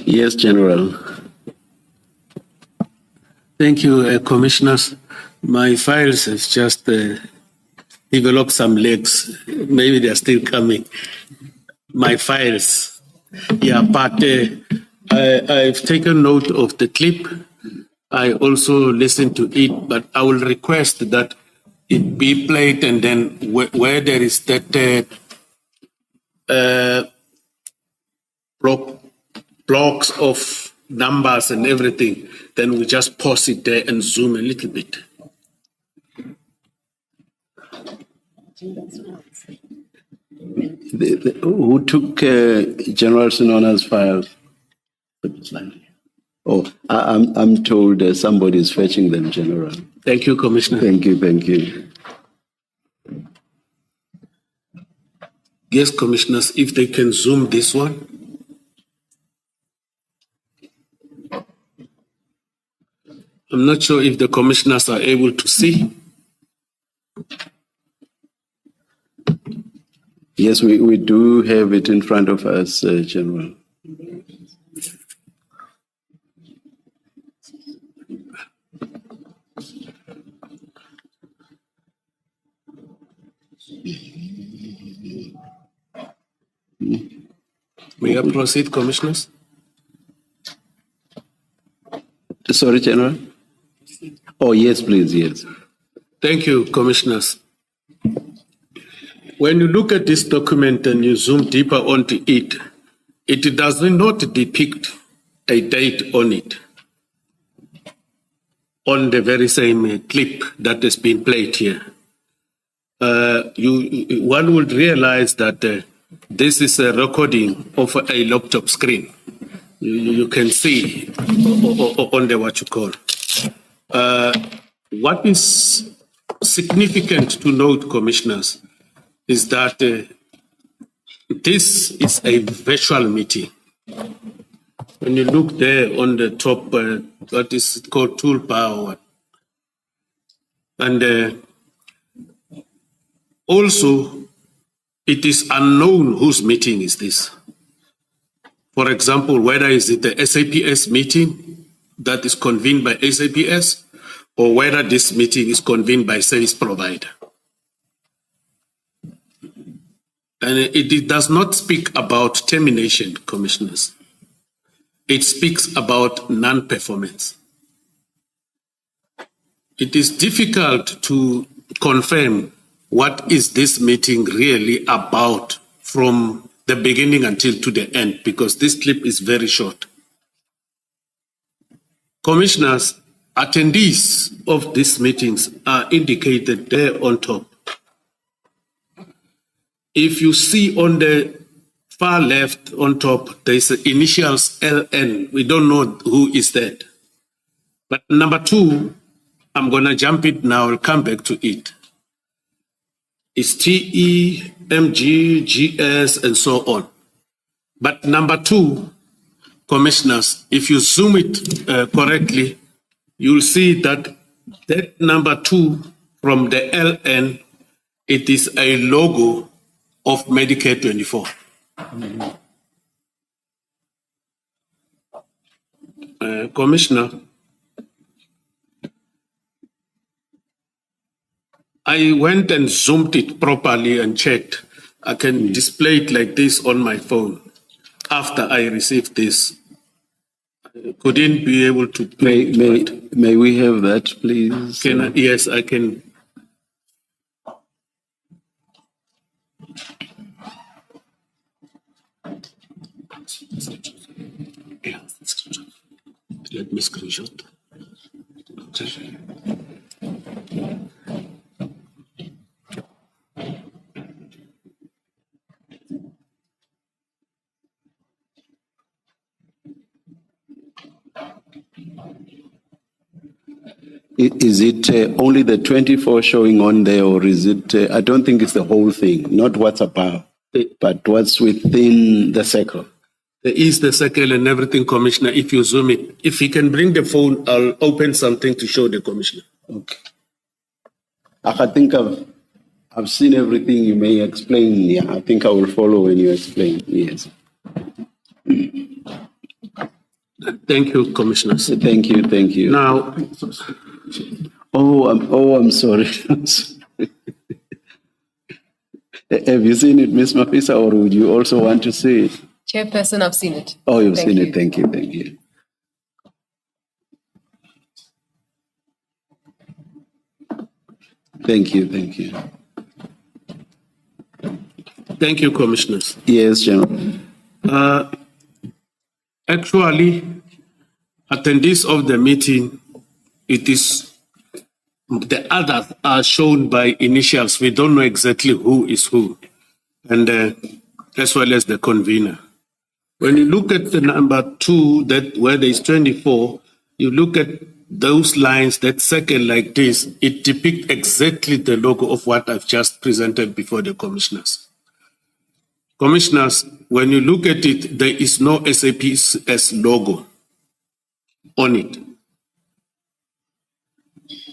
Yes, General. Thank you, Commissioners. My files have just developed some legs. Maybe they're still coming. My files. Yeah, but I've taken note of the clip. I also listened to it, but I will request that it be played, and then where there is that blocks of numbers and everything, then we just pause it there and zoom a little bit. Who took General Senona's files? Oh, I'm told somebody is fetching them, General. Thank you, Commissioner. Thank you, thank you. Yes, Commissioners, if they can zoom this one. I'm not sure if the Commissioners are able to see. Yes, we do have it in front of us, General. May I proceed, Commissioners? Sorry, General? Oh, yes, please, yes. Thank you, Commissioners. When you look at this document and you zoom deeper onto it, it does not depict a date on it, on the very same clip that has been played here. One would realize that this is a recording of a laptop screen. You can see on the what you call. What is significant to note, Commissioners, is that this is a virtual meeting. When you look there on the top, what is called toolbar, and also it is unknown whose meeting is this. For example, whether is it the SAPS meeting that is convened by SAPS, or whether this meeting is convened by service provider. And it does not speak about termination, Commissioners. It speaks about non-performance. It is difficult to confirm what is this meeting really about from the beginning until to the end, because this clip is very short. Commissioners, attendees of these meetings are indicated there on top. If you see on the far left on top, there is the initials LN. We don't know who is that. But number 2, I'm going to jump it now. I'll come back to it. It's TE, MG, GS, and so on. But number 2, Commissioners, if you zoom it correctly, you'll see that that number 2 from the LN, it is a logo of Medicare 24. Commissioner, I went and zoomed it properly and checked. I can display it like this on my phone after I received this. I couldn't be able to play it. May we have that, please? Yes, I can. Let me screenshot. Is it only the 24 showing on there, or is it, I don't think it's the whole thing, not what's above, but what's within the circle? There is the circle and everything, Commissioner, if you zoom it. If you can bring the phone, I'll open something to show the Commissioner. Okay. I think I've seen everything you may explain. Yeah, I think I will follow when you explain. Yes. Thank you, Commissioners. Thank you, thank you. Now, I'm sorry. I'm sorry. Have you seen it, Ms. Mafisa, or would you also want to see it? Chairperson, I've seen it. Oh, you've seen you. it. Thank you, thank you. Thank you, thank you. thank you, Commissioners. Yes, General. Actually, attendees of the meeting, it is the others are shown by initials. We don't know exactly who is who, and as well as the convener. When you look at the number 2, that where there is 24, you look at those lines that circle like this, it depicts exactly the logo of what I've just presented before the commissioners. Commissioners, when you look at it, there is no SAPS logo on it.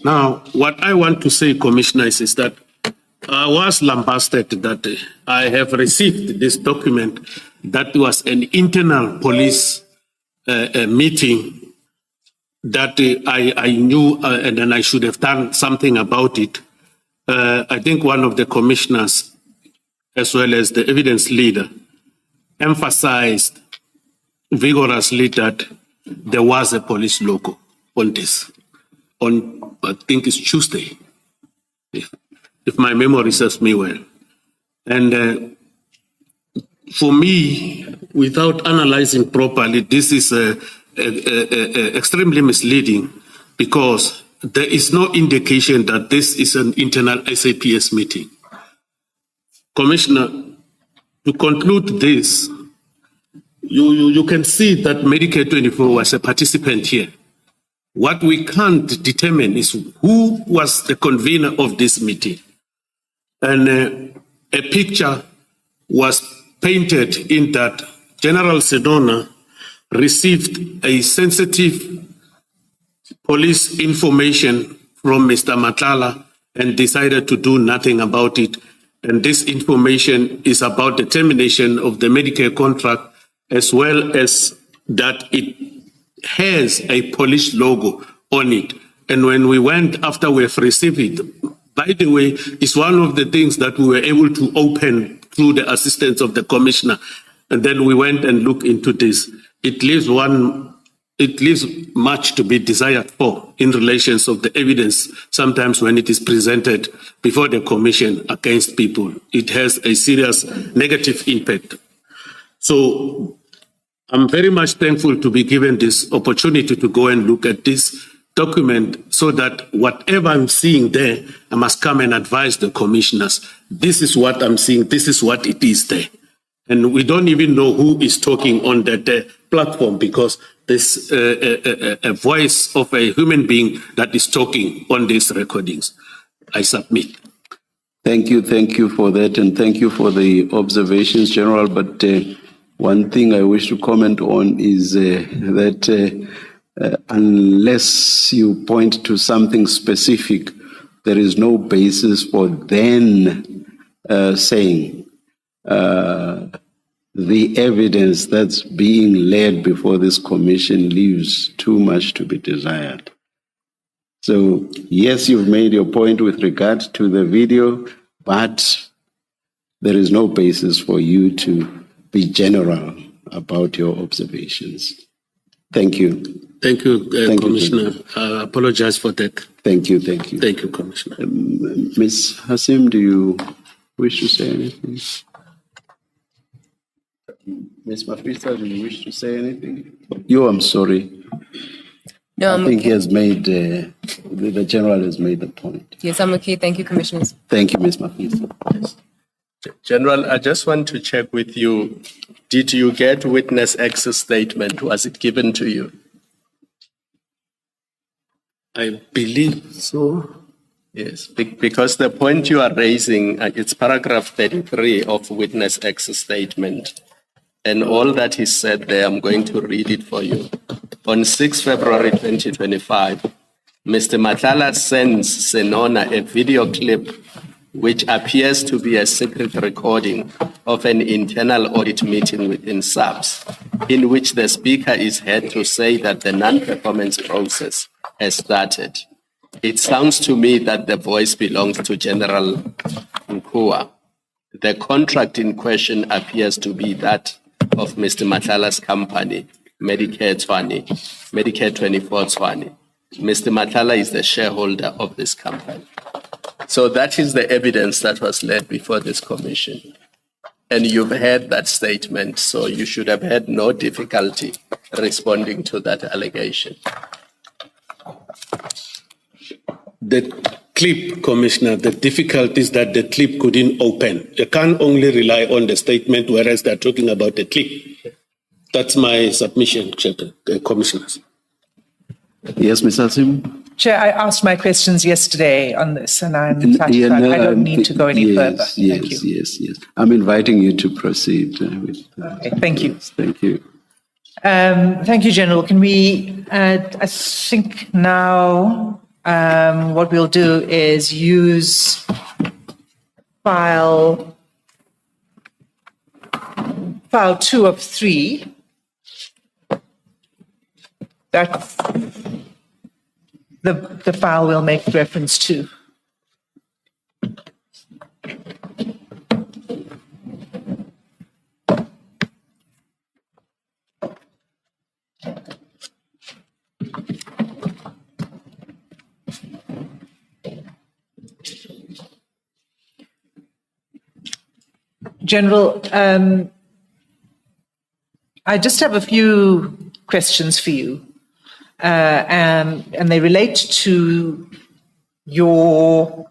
Now, what I want to say, Commissioners, is that I was lambasted that I have received this document that was an internal police meeting that I knew and then I should have done something about it. I think one of the commissioners, as well as the evidence leader, emphasized vigorously that there was a police logo on this, on I think it's Tuesday, if my memory serves me well. And for me, without analyzing properly, this is extremely misleading because there is no indication that this is an internal SAPS meeting. Commissioner, to conclude this, you can see that Medicare 24 was a participant here. What we can't determine is who was the convener of this meeting. And a picture was painted in that General Senona received a sensitive police information from Mr. Matala and decided to do nothing about it. And this information is about the termination of the Medicare contract, as well as that it has a Polish logo on it. And when we went after we've received it, by the way, it's one of the things that we were able to open through the assistance of the commissioner. And then we went and looked into this. It leaves much to be desired for in relations of the evidence. Sometimes when it is presented before the commission against people, it has a serious negative impact. So I'm very much thankful to be given this opportunity to go and look at this document so that whatever I'm seeing there, I must come and advise the commissioners. This is what I'm seeing. This is what it is there. And we don't even know who is talking on that platform because there's a voice of a human being that is talking on these recordings. I submit. Thank you for that, and thank you for the observations, General. But one thing I wish to comment on is that unless you point to something specific, there is no basis for then saying the evidence that's being laid before this commission leaves too much to be desired. So, yes, you've made your point with regard to the video, but there is no basis for you to be general about your observations. Thank you. Thank you, Thank Commissioner. You, I apologize for that. Thank you. Thank you, Commissioner. Ms. Hasim, do you wish to say anything? Ms. Mafisa, do you wish to say anything? I'm sorry. No, I think he has made, the General has made the point. Yes, I'm okay. Thank you, Commissioners. Thank you, Ms. Mafisa. Yes. General, I just want to check with you. Did you get witness access statement? Was it given to you? I believe so. Yes, because the point you are raising, it's paragraph 33 of witness access statement. And all that is said there, I'm going to read it for you. On 6 February 2025, Mr. Matala sends Senona a video clip which appears to be a secret recording of an internal audit meeting within SAPS, in which the speaker is heard to say that the non-performance process has started. It sounds to me that the voice belongs to General Nkua. The contract in question appears to be that of Mr. Matlala's company, Medicare 24 Tshwane. Mr. Matlala is the shareholder of this company. So that is the evidence that was led before this commission. And you've heard that statement, so you should have had no difficulty responding to that allegation. The clip, Commissioner, the difficulty is that the clip couldn't open. You can't only rely on the statement, whereas they're talking about the clip. That's my submission, Commissioners. Yes, Mr. Sim? Chair, I asked my questions yesterday on this, and I'm satisfied. I don't need to go any further. Thank you. Yes. I'm inviting you to proceed with. Okay, thank you. Thank you. Thank you, General. Can we, I think now what we'll do is use file 2 of 3. That's the file we'll make reference to. General, I just have a few questions for you. And they relate to your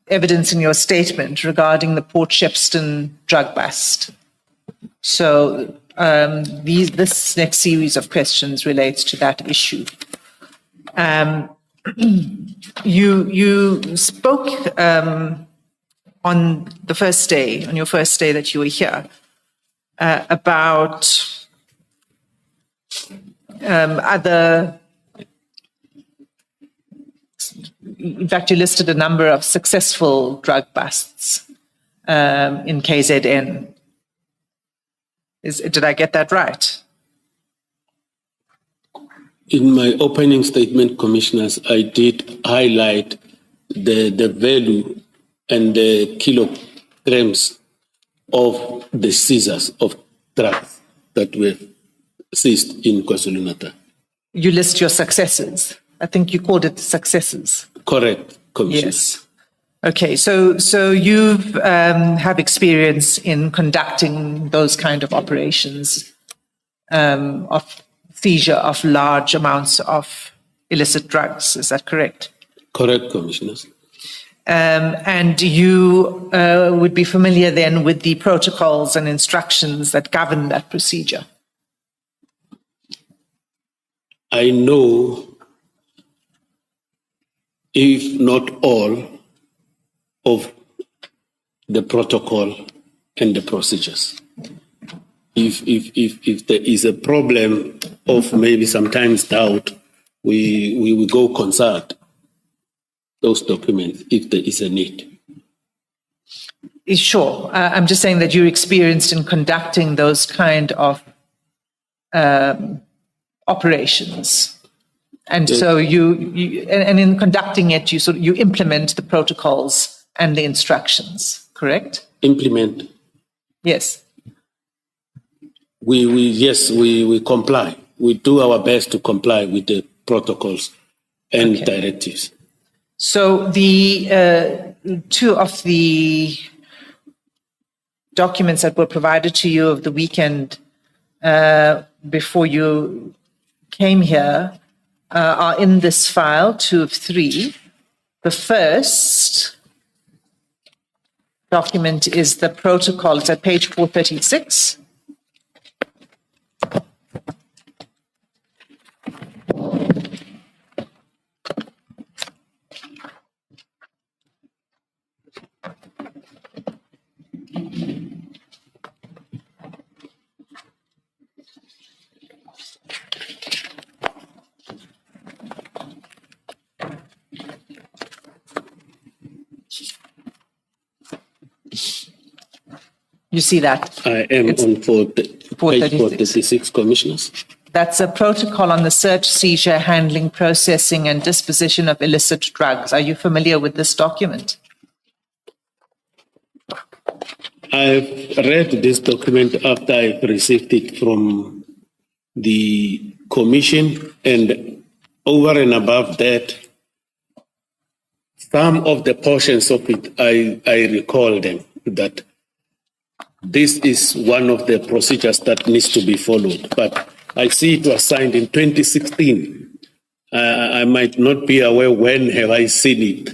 evidence in your statement regarding the Port Shepstone drug bust. So this next series of questions relates to that issue. You spoke on your first day that you were here, about other. In fact, you listed a number of successful drug busts in KZN. Did I get that right? In my opening statement, Commissioners, I did highlight the value and the kilograms of the seizures of drugs that were seized in KwaZulu-Natal. You list your successes. I think you called it successes. Correct, Commissioner. Yes. Okay, so you have experience in conducting those kind of operations of seizure of large amounts of illicit drugs. Is that correct? Correct, Commissioners. And you would be familiar then with the protocols and instructions that govern that procedure? I know, if not all, of the protocol and the procedures. If there is a problem of maybe sometimes doubt, we will go consult those documents if there is a need. Sure. I'm just saying that you're experienced in conducting those kind of operations. And so and in conducting it, you implement the protocols and the instructions, correct? Implement. Yes. We comply. We do our best to comply with the protocols and directives. So the 2 of the documents that were provided to you over the weekend before you came here are in this file, 2 of 3. The first document is the protocol. It's at page 436. You see that? I am on page 436, Commissioners. That's a protocol on the search, seizure, handling, processing, and disposition of illicit drugs. Are you familiar with this document? I've read this document after I've received it from the Commission, and over and above that, some of the portions of it, I recall them, that this is one of the procedures that needs to be followed. But I see it was signed in 2016. I might not be aware when have I seen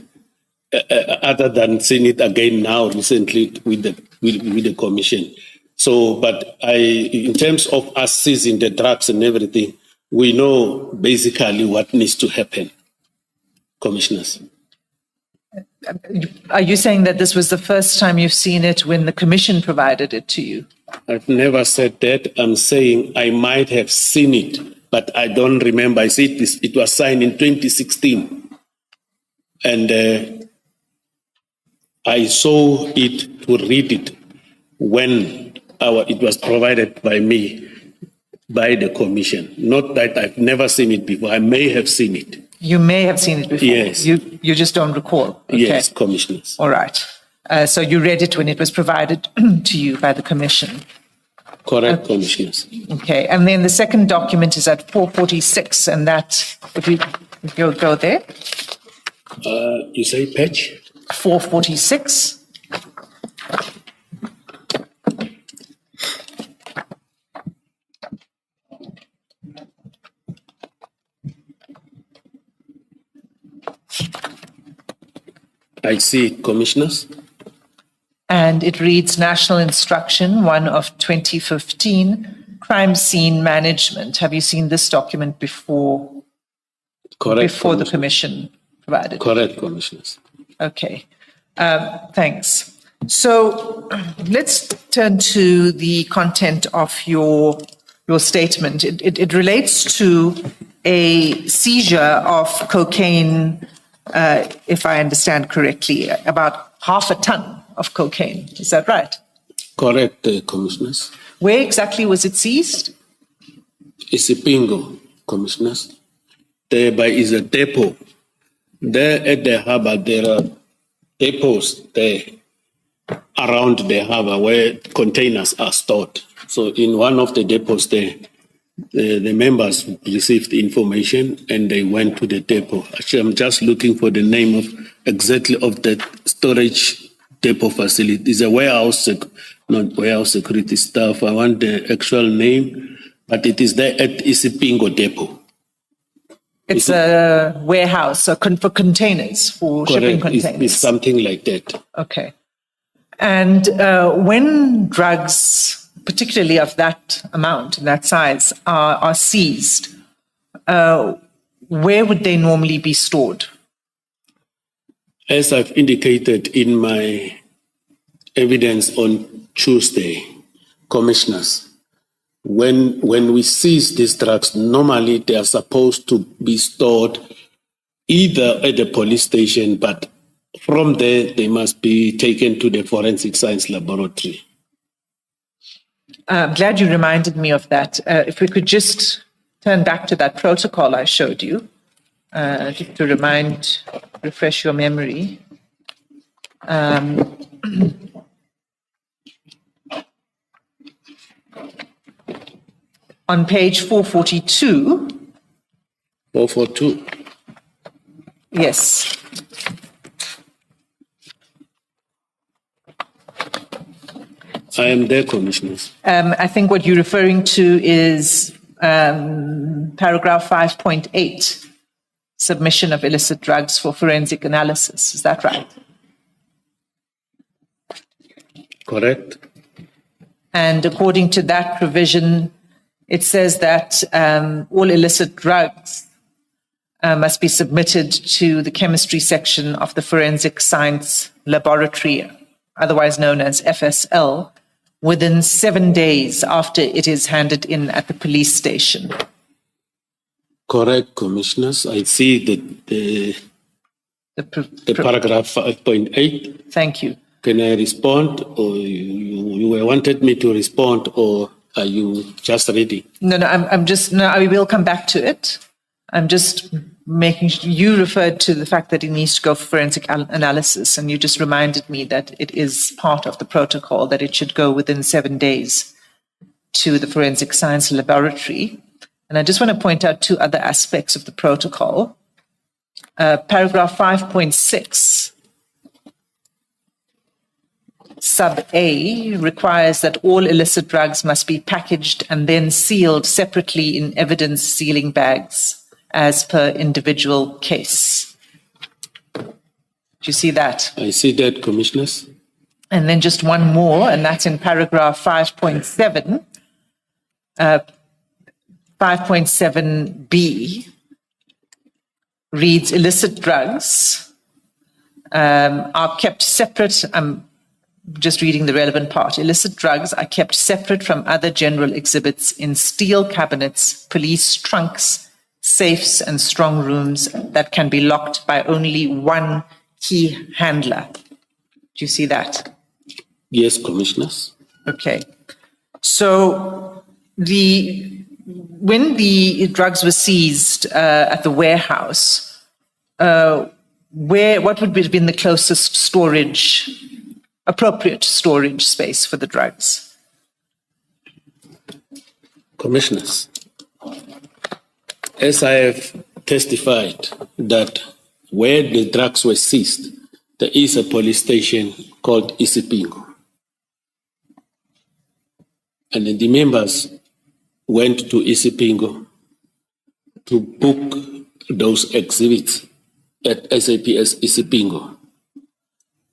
it, other than seeing it again now recently with the Commission. So, but in terms of us seizing the drugs and everything, we know basically what needs to happen, Commissioners. Are you saying that this was the first time you've seen it when the Commission provided it to you? I've never said that. I'm saying I might have seen it, but I don't remember. I see it was signed in 2016. And I saw it to read it when it was provided by me, by the Commission. Not that I've never seen it before. I may have seen it. You may have seen it before. Yes. You just don't recall. Okay. Yes, Commissioners. All right. So you read it when it was provided to you by the Commission. Correct, Commissioners. Okay. And then the second document is at 446, and that, if you go there. You say page? 446. I see it, Commissioners. And it reads National Instruction 1 of 2015, Crime Scene Management. Have you seen this document before? Correct. Before the Commission provided? Correct, Commissioners. Okay. Thanks. So let's turn to the content of your statement. It relates to a seizure of cocaine, if I understand correctly, about half a ton of cocaine. Is that right? Correct, Commissioners. Where exactly was it seized? Isipingo, Commissioners. There is a depot. There at the harbour, there are depots there around the harbour where containers are stored. So in one of the depots there, the members received information and they went to the depot. Actually, I'm just looking for the name of that storage depot facility. It's a warehouse, not warehouse security staff. I want the actual name, but it is there at Isipingo depot. It's a warehouse for containers, for shipping containers. It's something like that. Okay. And when drugs, particularly of that amount, that size, are seized, where would they normally be stored? As I've indicated in my evidence on Tuesday, Commissioners, when we seize these drugs, normally they are supposed to be stored either at the police station, but from there they must be taken to the forensic science laboratory. I'm glad you reminded me of that. If we could just turn back to that protocol I showed you, just to refresh your memory. On page 442. 442. Yes. I am there, Commissioners. I think what you're referring to is paragraph 5.8, submission of illicit drugs for forensic analysis. Is that right? Correct. And according to that provision, it says that all illicit drugs must be submitted to the chemistry section of the forensic science laboratory, otherwise known as FSL, within 7 days after it is handed in at the police station. Correct, Commissioners. I see that the paragraph 5.8. Thank you. Can I respond, or you wanted me to respond, or are you just ready? No, I will come back to it. I'm just making you referred to the fact that it needs to go for forensic analysis, and you just reminded me that it is part of the protocol that it should go within 7 days to the forensic science laboratory. And I just want to point out two other aspects of the protocol. Paragraph 5.6, sub A, requires that all illicit drugs must be packaged and then sealed separately in evidence sealing bags as per individual case. Do you see that? I see that, Commissioners. And then just one more, and that's in paragraph 5.7. 5.7b reads, illicit drugs are kept separate. I'm just reading the relevant part. Illicit drugs are kept separate from other general exhibits in steel cabinets, police trunks, safes, and strong rooms that can be locked by only one key handler. Do you see that? Yes, Commissioners. Okay. So when the drugs were seized at the warehouse, what would have been the closest appropriate storage space for the drugs? Commissioners, as I have testified that where the drugs were seized, there is a police station called Isipingo. And then the members went to Isipingo to book those exhibits at SAPS Isipingo.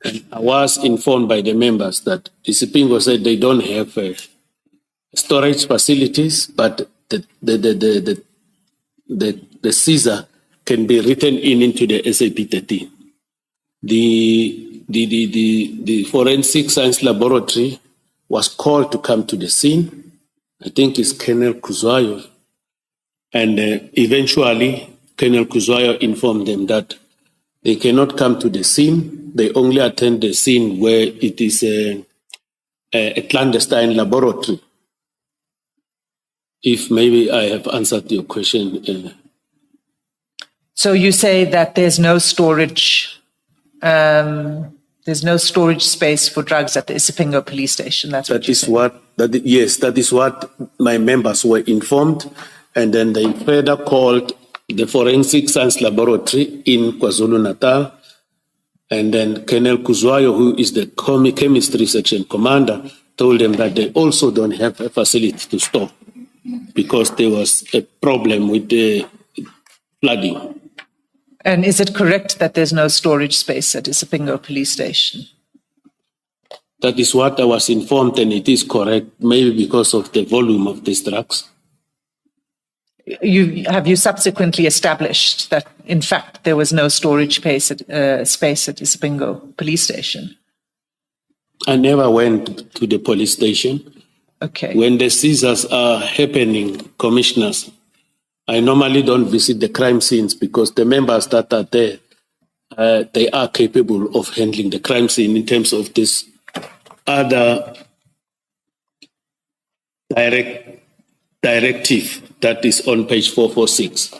And I was informed by the members that Isipingo said they don't have storage facilities, but the seizure can be written into the SAP 13. The forensic science laboratory was called to come to the scene. I think it's Colonel Kuzwayo. And eventually, Colonel Kuzwayo informed them that they cannot come to the scene. They only attend the scene where it is a clandestine laboratory. If maybe I have answered your question. So you say that there's no storage space for drugs at the Isipingo police station. That's what that is what my members were informed, and then they further called the forensic science laboratory in KwaZulu-Natal, and then Colonel Kuzwayo, who is the chemistry section commander, told them that they also don't have a facility to store because there was a problem with the flooding. And is it correct that there's no storage space at Isipingo police station? That is what I was informed, and it is correct, maybe because of the volume of these drugs. Have you subsequently established that, in fact, there was no storage space at Isipingo police station? I never went to the police station. Okay. When the seizures are happening, Commissioners, I normally don't visit the crime scenes because the members that are there, they are capable of handling the crime scene in terms of this other directive that is on page 446.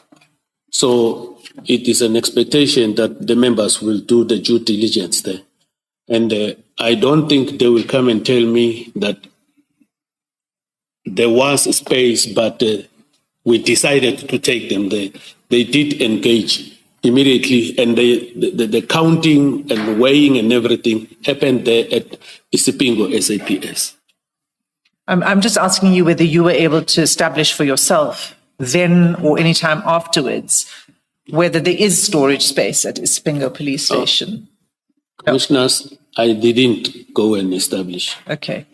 So it is an expectation that the members will do the due diligence there. And I don't think they will come and tell me that there was a space, but we decided to take them there. They did engage immediately, and the counting and weighing and everything happened there at Isipingo SAPS. I'm just asking you whether you were able to establish for yourself then or any time afterwards whether there is storage space at Isipingo police station. Commissioners, I didn't go and establish. Okay,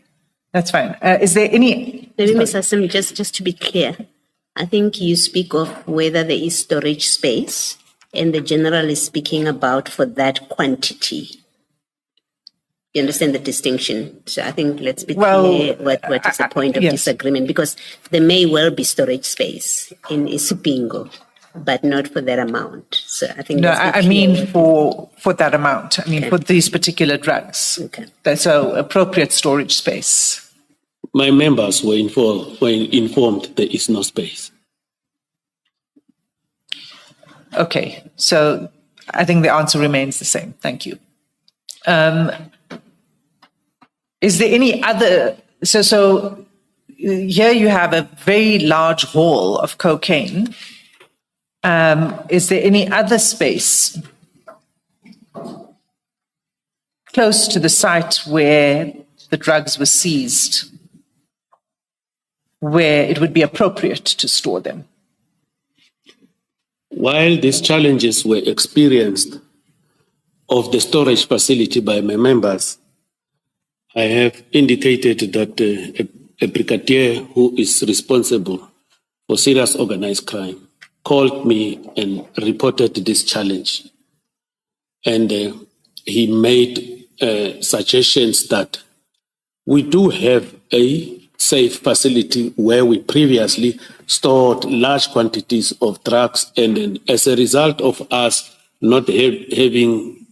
that's fine. Is there any... Maybe, Ms. Assembly, just to be clear, I think you speak of whether there is storage space, and the general is speaking about for that quantity. You understand the distinction? So I think let's be clear what is the point of disagreement, because there may well be storage space in Isipingo, but not for that amount. So I think No, that's I the mean clear- for that amount. I mean, for these particular drugs. Okay. That's a appropriate storage space. My members were informed there is no space. Okay, so I think the answer remains the same. Thank you. Is there any other? So here you have a very large haul of cocaine. Is there any other space close to the site where the drugs were seized, where it would be appropriate to store them? While these challenges were experienced of the storage facility by my members, I have indicated that a brigadier who is responsible for serious organized crime called me and reported this challenge. And he made suggestions that we do have a safe facility where we previously stored large quantities of drugs, and then as a result of us not getting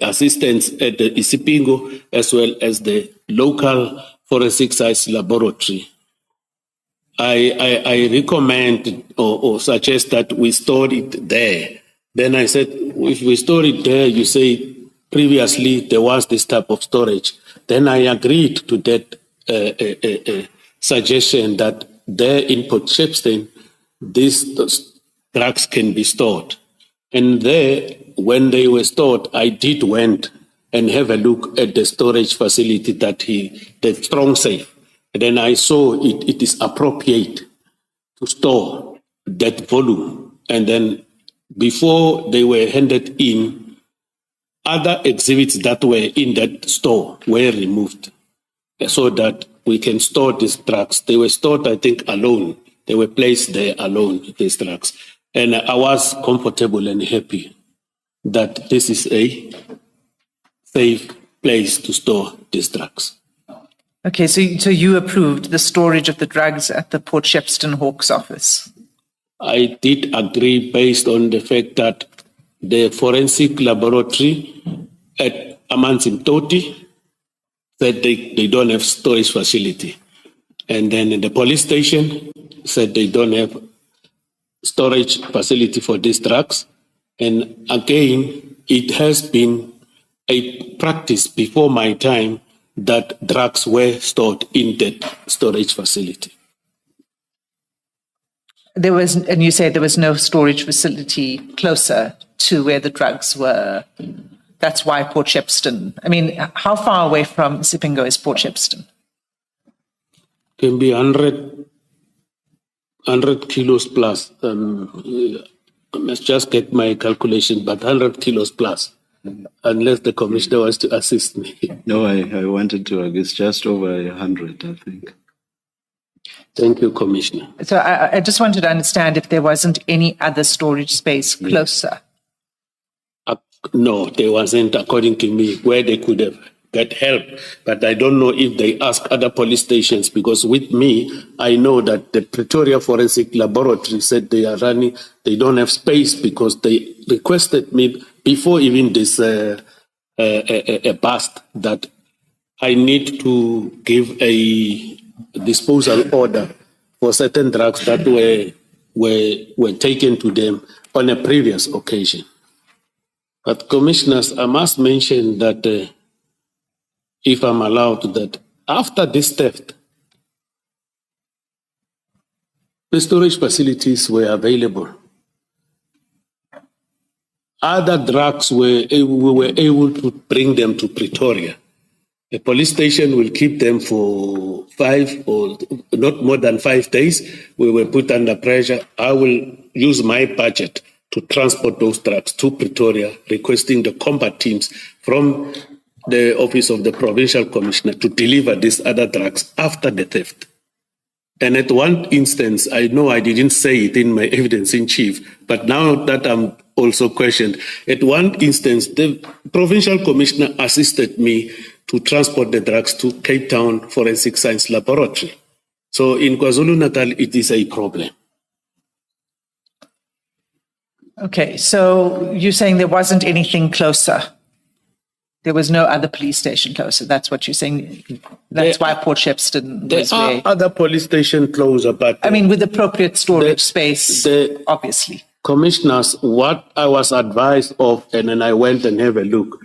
assistance at the Isipingo as well as the local forensic science laboratory, I recommend or suggest that we store it there. Then I said, if we store it there, you say previously there was this type of storage. Then I agreed to that suggestion that there in Port Shepstone, these drugs can be stored. And there, when they were stored, I did went and have a look at the storage facility the strong safe. And then I saw it is appropriate to store that volume. And then before they were handed in, other exhibits that were in that store were removed so that we can store these drugs. They were stored, I think, alone. They were placed there alone, these drugs. And I was comfortable and happy that this is a safe place to store these drugs. Okay, so you approved the storage of the drugs at the Port Shepstone Hawks office? I did agree based on the fact that the forensic laboratory at Amanzimtoti said they don't have storage facility. And then the police station said they don't have storage facility for these drugs. And again, it has been a practice before my time that drugs were stored in that storage facility. And you say there was no storage facility closer to where the drugs were. That's why Port Shepstone. I mean, how far away from Sipingo is Port Shepstone? Can be 100 kilos plus. I must just get my calculation, but 100 kilos plus, unless the commissioner wants to assist me. No, I wanted to. It's just over 100, I think. Thank you, Commissioner. So I just wanted to understand if there wasn't any other storage space closer. No, there wasn't, according to me, where they could have got help. But I don't know if they ask other police stations, because with me, I know that the Pretoria Forensic Laboratory said they don't have space because they requested me before even this bust that I need to give a disposal order for certain drugs that were taken to them on a previous occasion. But commissioners, I must mention that, if I'm allowed, that after this theft, the storage facilities were available. Other drugs we were able to bring them to Pretoria. The police station will keep them for 5 or not more than 5 days. We were put under pressure. I will use my budget to transport those drugs to Pretoria, requesting the combat teams from the office of the provincial commissioner to deliver these other drugs after the theft. And at one instance, I know I didn't say it in my evidence in chief, but now that I'm also questioned, at one instance, the provincial commissioner assisted me to transport the drugs to Cape Town Forensic Science Laboratory. So in KwaZulu-Natal, it is a problem. Okay, so you're saying there wasn't anything closer? There was no other police station closer? That's what you're saying? That's why Port Shepstone There was are where... other police stations closer, but I mean, with appropriate storage space, the- obviously. commissioners, what I was advised of, and then I went and have a look,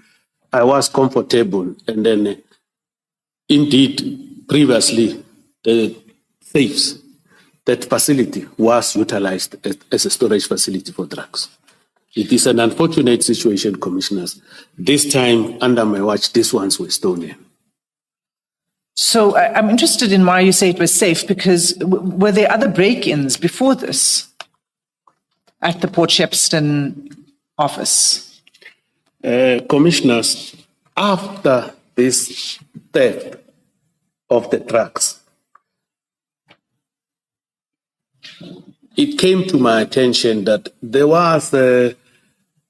I was comfortable. And then indeed, previously, the safes, that facility was utilized as a storage facility for drugs. It is an unfortunate situation, commissioners. This time, under my watch, these ones were stolen. So I'm interested in why you say it was safe, because were there other break-ins before this at the Port Shepstone office? Commissioners, after this theft of the drugs, it came to my attention that there was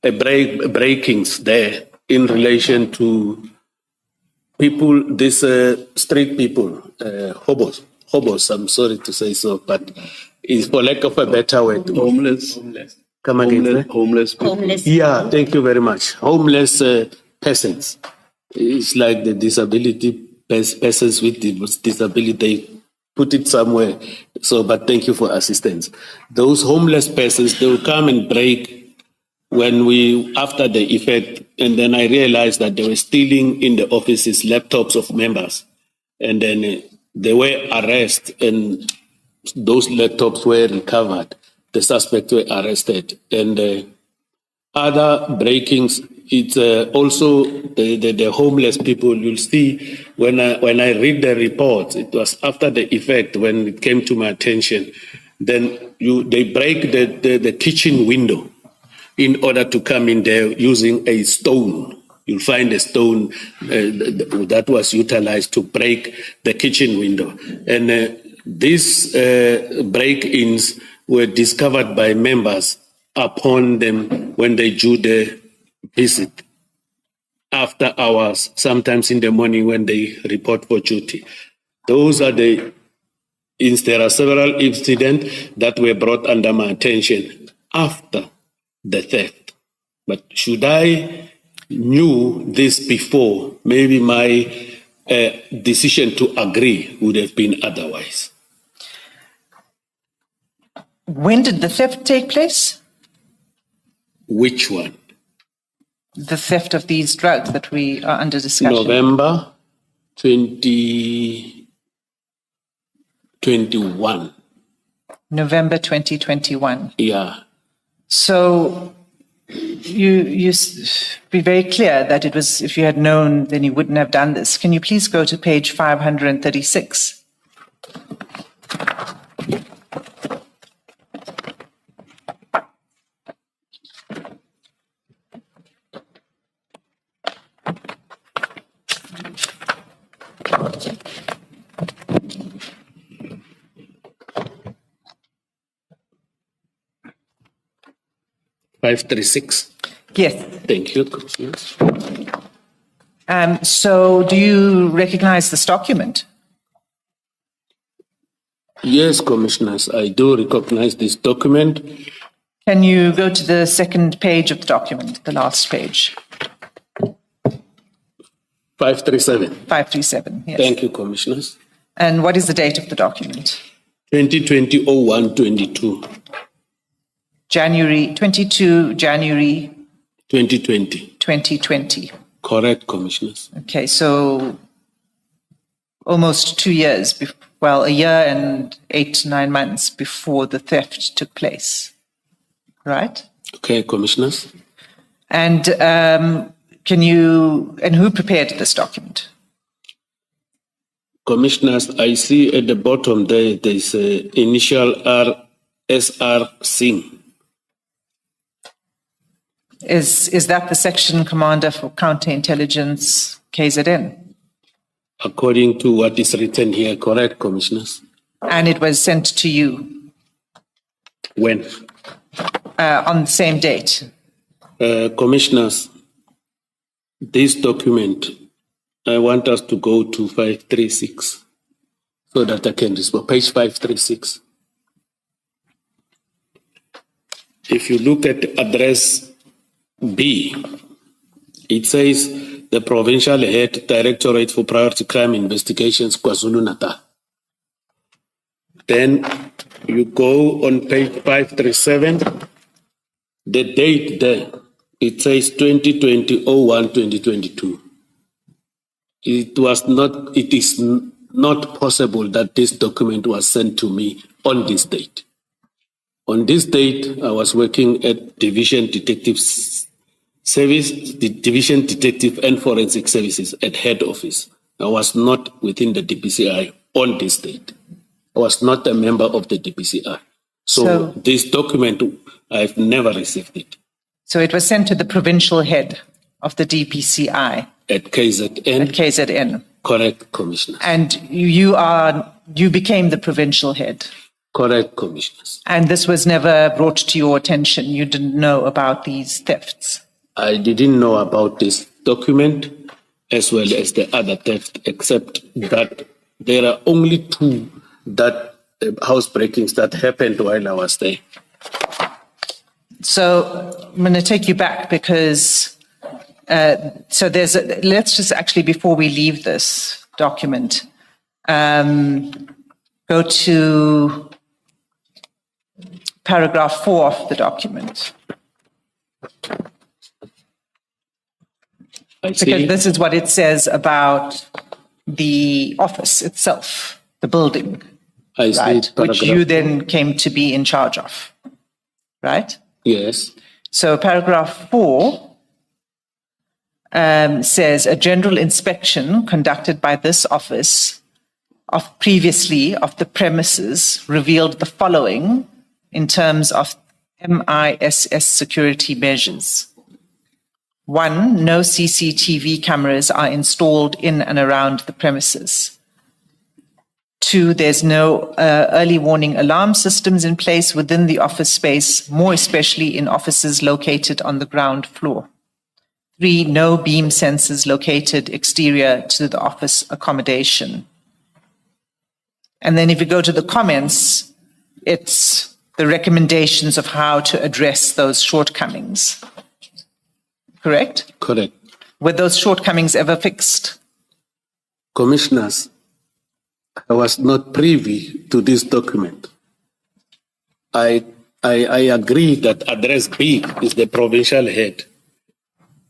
breakings there in relation to people, these street people, hobos, I'm sorry to say so, but it's for lack of a better word. Homeless. Come again, sir? Homeless people. Homeless. Yeah, thank you very much. Homeless persons. It's like the persons with disability, they put it somewhere. So, but thank you for assistance. Those homeless persons, they will come and break after the effect, and then I realized that they were stealing in the offices laptops of members. And then they were arrested, and those laptops were recovered. The suspects were arrested. And other breakings, it's also the homeless people. You'll see when I read the report, it was after the effect when it came to my attention. Then they break the kitchen window in order to come in there using a stone. You'll find a stone that was utilized to break the kitchen window. And these break-ins were discovered by members upon them when they do the visit after hours, sometimes in the morning when they report for duty. Those are there are several incidents that were brought under my attention after the theft. But should I knew this before, maybe my decision to agree would have been otherwise. When did the theft take place? Which one? The theft of these drugs that we are under discussion. November 2021. November 2021. Yeah. So you be very clear that it was, if you had known, then you wouldn't have done this. Can you please go to page 536? Yes. Yes. Thank you, Commissioners. So do you recognize this document? Yes, Commissioners, I do recognize this document. Can you go to the second page of the document, the last page? 537. 537, yes. Thank you, Commissioners. And what is the date of the document? 2020-01-22. January 2020. 2020. Correct, Commissioners. Okay, so almost 2 years, a year and 8 to 9 months before the theft took place, right? Okay, Commissioners. And who prepared this document? Commissioners, I see at the bottom there's initial R.S.R. Singh. Is that the section commander for counterintelligence KZN? According to what is written here, correct, Commissioners? And it was sent to you? When? On the same date? Commissioners, this document, I want us to go to 536 so that I can respond. Page 536. if you look at address B, it says the Provincial Head, Directorate for Priority Crime Investigations, KwaZulu-Natal. Then you go on page 537, the date there, it says 2020-01-2022. It is not possible that this document was sent to me on this date. On this date, I was working at Division Detective Service, the Division Detective and Forensic Services at head office. I was not within the DPCI on this date. I was not a member of the DPCI. So this document, I've never received it. So it was sent to the provincial head of the DPCI. At KZN. At KZN. Correct, Commissioner. And you became the provincial head. Correct, Commissioners. And this was never brought to your attention. You didn't know about these thefts. I didn't know about this document as well as the other theft, except that there are only two housebreakings that happened while I was there. So I'm going to take you back because let's just actually, before we leave this document, go to paragraph 4 of the document. Because this is what it says about the office itself, the building, right? Which you then came to be in charge of, right? Yes. So paragraph 4 says a general inspection conducted by this office previously of the premises revealed the following in terms of MISS security measures. 1, no CCTV cameras are installed in and around the premises. 2, there's no early warning alarm systems in place within the office space, more especially in offices located on the ground floor. 3, no beam sensors located exterior to the office accommodation. And then if you go to the comments, it's the recommendations of how to address those shortcomings. Correct? Correct. Were those shortcomings ever fixed? Commissioners, I was not privy to this document. I agree that address B is the provincial head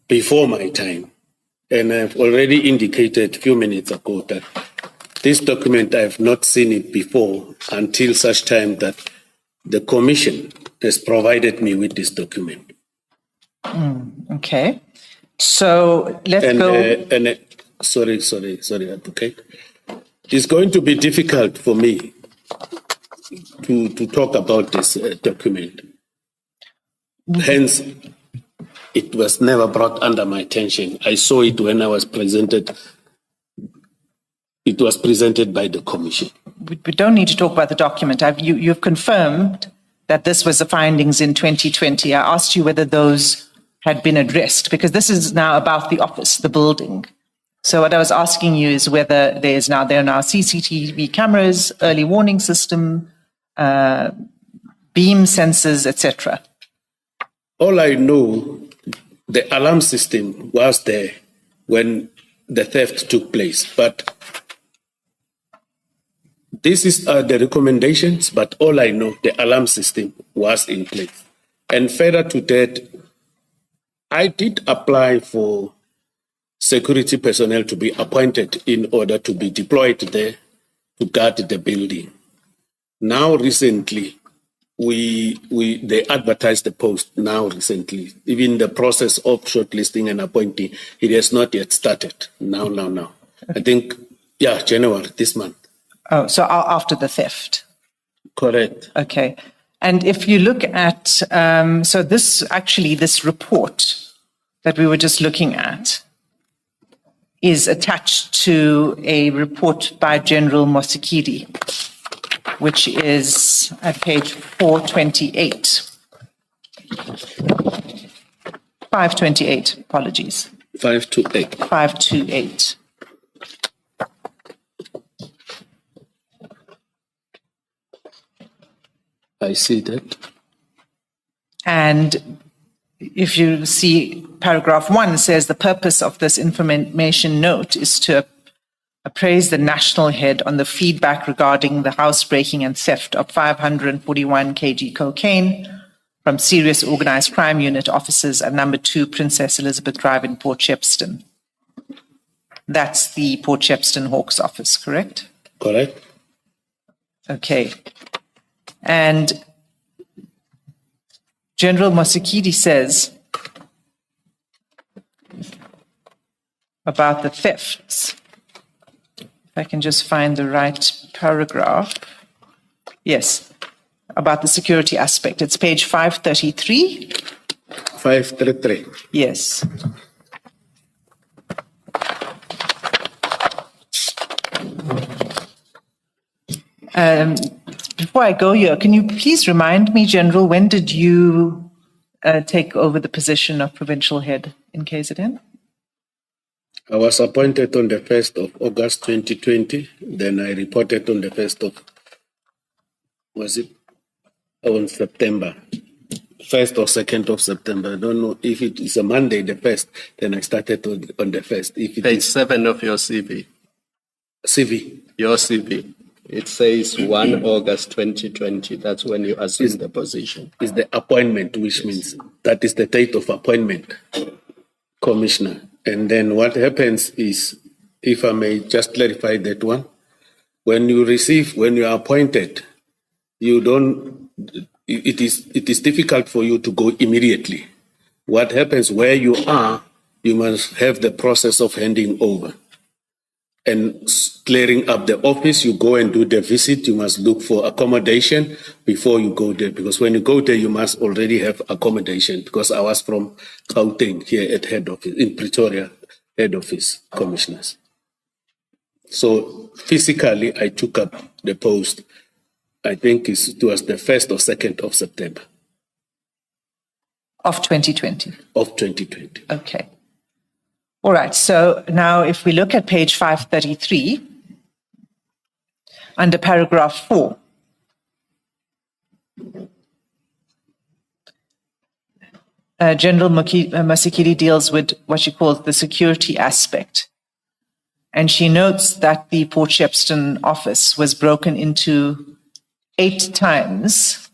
before my time. And I've already indicated a few minutes ago that this document, I have not seen it before until such time that the commission has provided me with this document. Okay. So let's go. Sorry, Advocate. It's going to be difficult for me to talk about this document. Hence, it was never brought under my attention. I saw it when I was presented. It was presented by the commission. We don't need to talk about the document. You've confirmed that this was the findings in 2020. I asked you whether those had been addressed, because this is now about the office, the building. So what I was asking you is whether there are now CCTV cameras, early warning system, beam sensors, etc. All I know, the alarm system was there when the theft took place, but this is the recommendations, but all I know, the alarm system was in place. And further to that, I did apply for security personnel to be appointed in order to be deployed there to guard the building. Now, recently, they advertised the post now recently. Even the process of shortlisting and appointing, it has not yet started. Now. I think, January, this month. Oh, so after the theft. Correct. Okay. And if you look at, this report that we were just looking at is attached to a report by General Mosikiri, which is at page 428. 528, apologies. 528. 528. I see that. And if you see paragraph 1 says the purpose of this information note is to appraise the national head on the feedback regarding the housebreaking and theft of 541 kg cocaine from serious organized crime unit officers at number 2 Princess Elizabeth Drive in Port Shepstone. That's the Port Shepstone Hawks office, correct? Correct. Okay. And General Mosikidi says about the thefts. If I can just find the right paragraph. Yes, about the security aspect. It's page 533. 533. Yes. Before I go here, can you please remind me, General, when did you take over the position of provincial head in KZN? I was appointed on the 1st of August 2020. Then I reported on the 1st of, on September? 1st or 2nd of September. I don't know if it is a Monday, the 1st. Then I started on the 1st. If it Page is 7 of your CV. CV. Your CV. It says 1 August 2020. That's when you assumed the position. Is the appointment, which means that is the date of appointment, Commissioner. And then what happens is, if I may just clarify that one, when you are appointed, you don't, it is difficult for you to go immediately. What happens where you are, you must have the process of handing over. And clearing up the office, you go and do the visit. You must look for accommodation before you go there. Because when you go there, you must already have accommodation. Because I was from Gauteng here at head office, in Pretoria, head office, commissioners. So physically, I took up the post, I think it was the 1st or 2nd of September. Of 2020? Of 2020. Okay. All right, so now if we look at page 533, under paragraph 4, General Masikiri deals with what she calls the security aspect. And she notes that the Port Shepstone office was broken into 8 times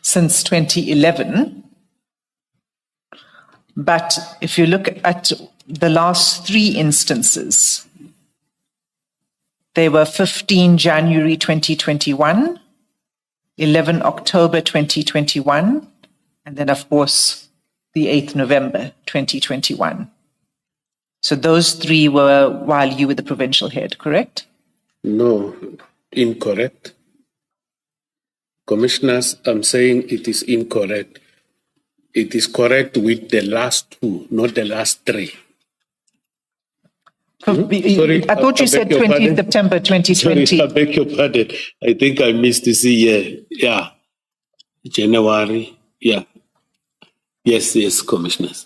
since 2011. But if you look at the last 3 instances, they were 15 January 2021, 11 October 2021, and then, of course, the 8th November 2021. So those 3 were while you were the provincial head, correct? No, incorrect. Commissioners, I'm saying it is incorrect. It is correct with the last 2, not the last 3. Sorry, I thought you said 20 September 2020. Sorry, I beg your pardon. I think I missed this year. Yeah. January. Yeah. Yes, commissioners.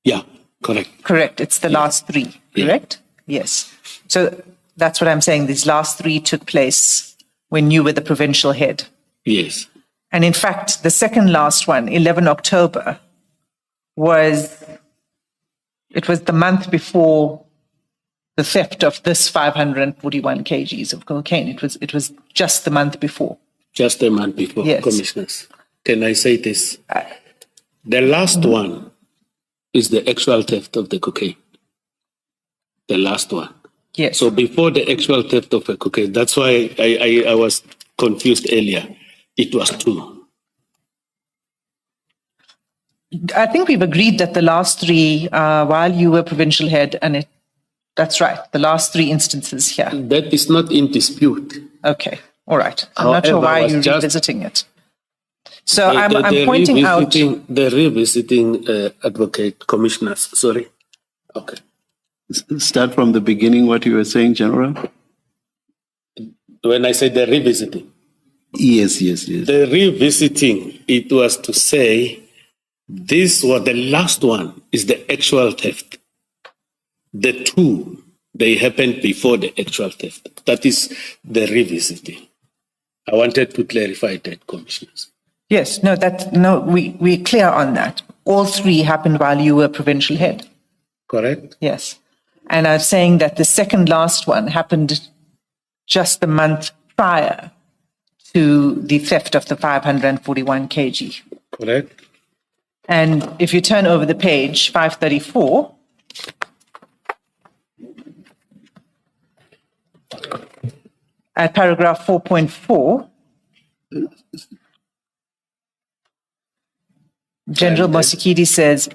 Yeah, correct. Correct. It's the last 3, correct? Yeah. Yes. So that's what I'm saying. These last 3 took place when you were the provincial head. Yes. And in fact, the second last one, 11 October, was the month before the theft of this 541 kgs of cocaine. It was just the month before. Just a month before, yes. Commissioners. Can I say this? The last one is the actual theft of the cocaine. The last one. Yes. So before the actual theft of the cocaine, that's why I was confused earlier. It was 2. I think we've agreed that the last 3, while you were provincial head, and that's right, the last 3 instances here. That is not in dispute. Okay, all right. I'm not sure why you're revisiting it. So I'm pointing out... The revisiting advocate, commissioners, sorry. Okay. Start from the beginning, what you were saying, General? When I say the revisiting. Yes. The revisiting, it was to say, this was the last one, is the actual theft. The 2, they happened before the actual theft. That is the revisiting. I wanted to clarify that, Commissioners. Yes, we're clear on that. All three happened while you were provincial head. Correct? Yes. And I'm saying that the second last one happened just the month prior to the theft of the 541 kg. Correct? And if you turn over the page, 534, at paragraph 4.4, General Mosikidi says,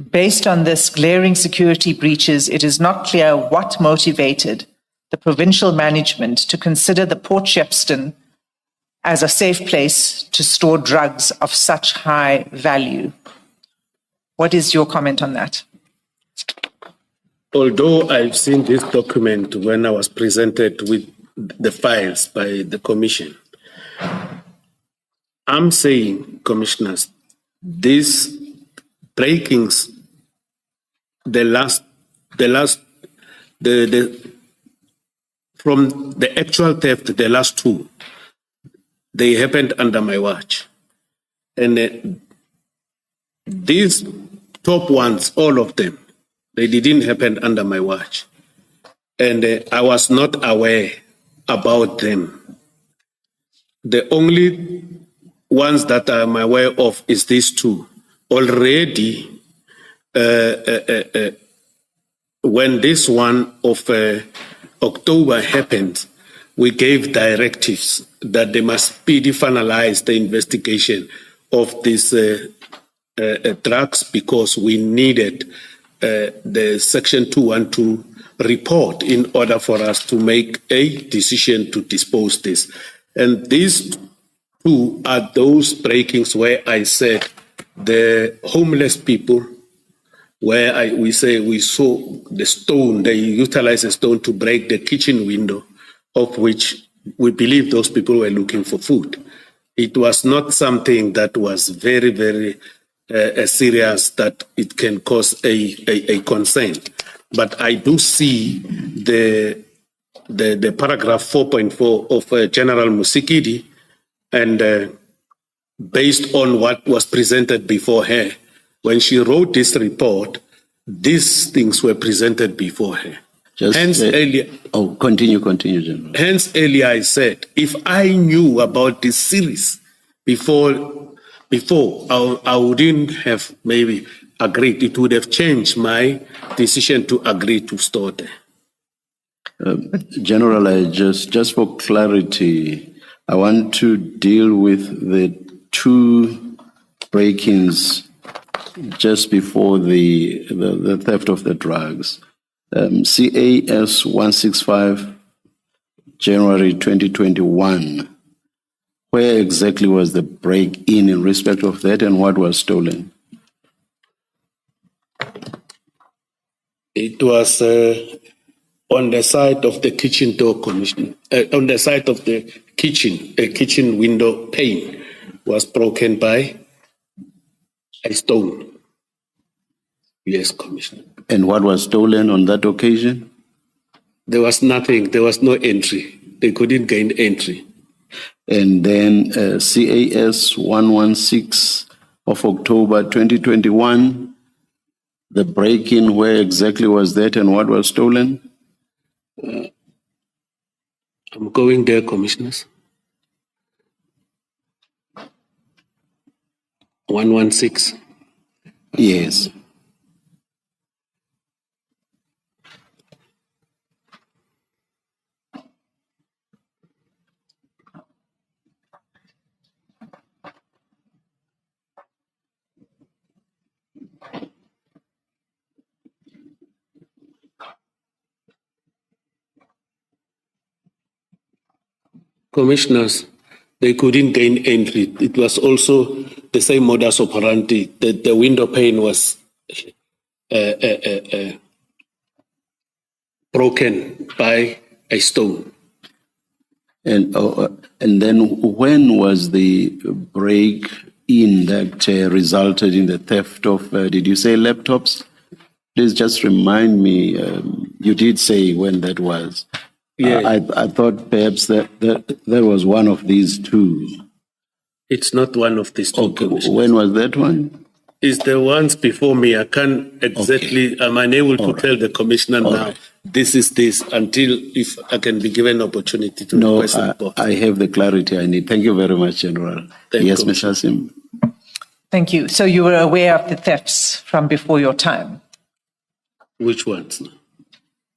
based on this glaring security breaches, it is not clear what motivated the provincial management to consider the Port Shepstone as a safe place to store drugs of such high value. What is your comment on that? Although I've seen this document when I was presented with the files by the Commission, I'm saying, Commissioners, these breakings, from the actual theft, the last two, they happened under my watch. And these top ones, all of them, they didn't happen under my watch. And I was not aware about them. The only ones that I'm aware of is these two. Already, when this one of October happened, we gave directives that they must speedily finalize the investigation of these drugs because we needed the Section 212 report in order for us to make a decision to dispose this. And these two are those breakings where I said the homeless people, where we saw the stone, they utilized a stone to break the kitchen window, of which we believe those people were looking for food. It was not something that was very, very serious that it can cause a concern. But I do see the paragraph 4.4 of General Musikidi, and based on what was presented before her, when she wrote this report, these things were presented before her. Earlier, continue, General. Hence, earlier I said, if I knew about this series before, I wouldn't have maybe agreed. It would have changed my decision to agree to store there. General, I just for clarity, I want to deal with the two break-ins just before the theft of the drugs. CAS 165, January 2021. Where exactly was the break-in in respect of that, and what was stolen? It was on the side of the kitchen door, Commission. On the side of the kitchen, a kitchen window pane was broken by a stone. Yes, Commissioner. And what was stolen on that occasion? There was nothing. There was no entry. They couldn't gain entry. And then CAS 116 of October 2021, the break-in, where exactly was that and what was stolen? I'm going there, Commissioners. 116. Yes. Commissioners, they couldn't gain entry. It was also the same modus operandi. The window pane was broken by a stone. And then when was the break-in that resulted in the theft of, did you say laptops? Please just remind me, you did say when that was. I thought perhaps that was one of these two. It's not one of these two. Okay, Commissioners. when was that one? It's the ones before me. I can't exactly, I'm unable to tell the commissioner now, this is this, until if I can be given opportunity to No, request the report. I have the clarity I need. Thank you very much, General. Thank Yes, you. Ms. Hassim. Thank you. So you were aware of the thefts from before your time? Which ones?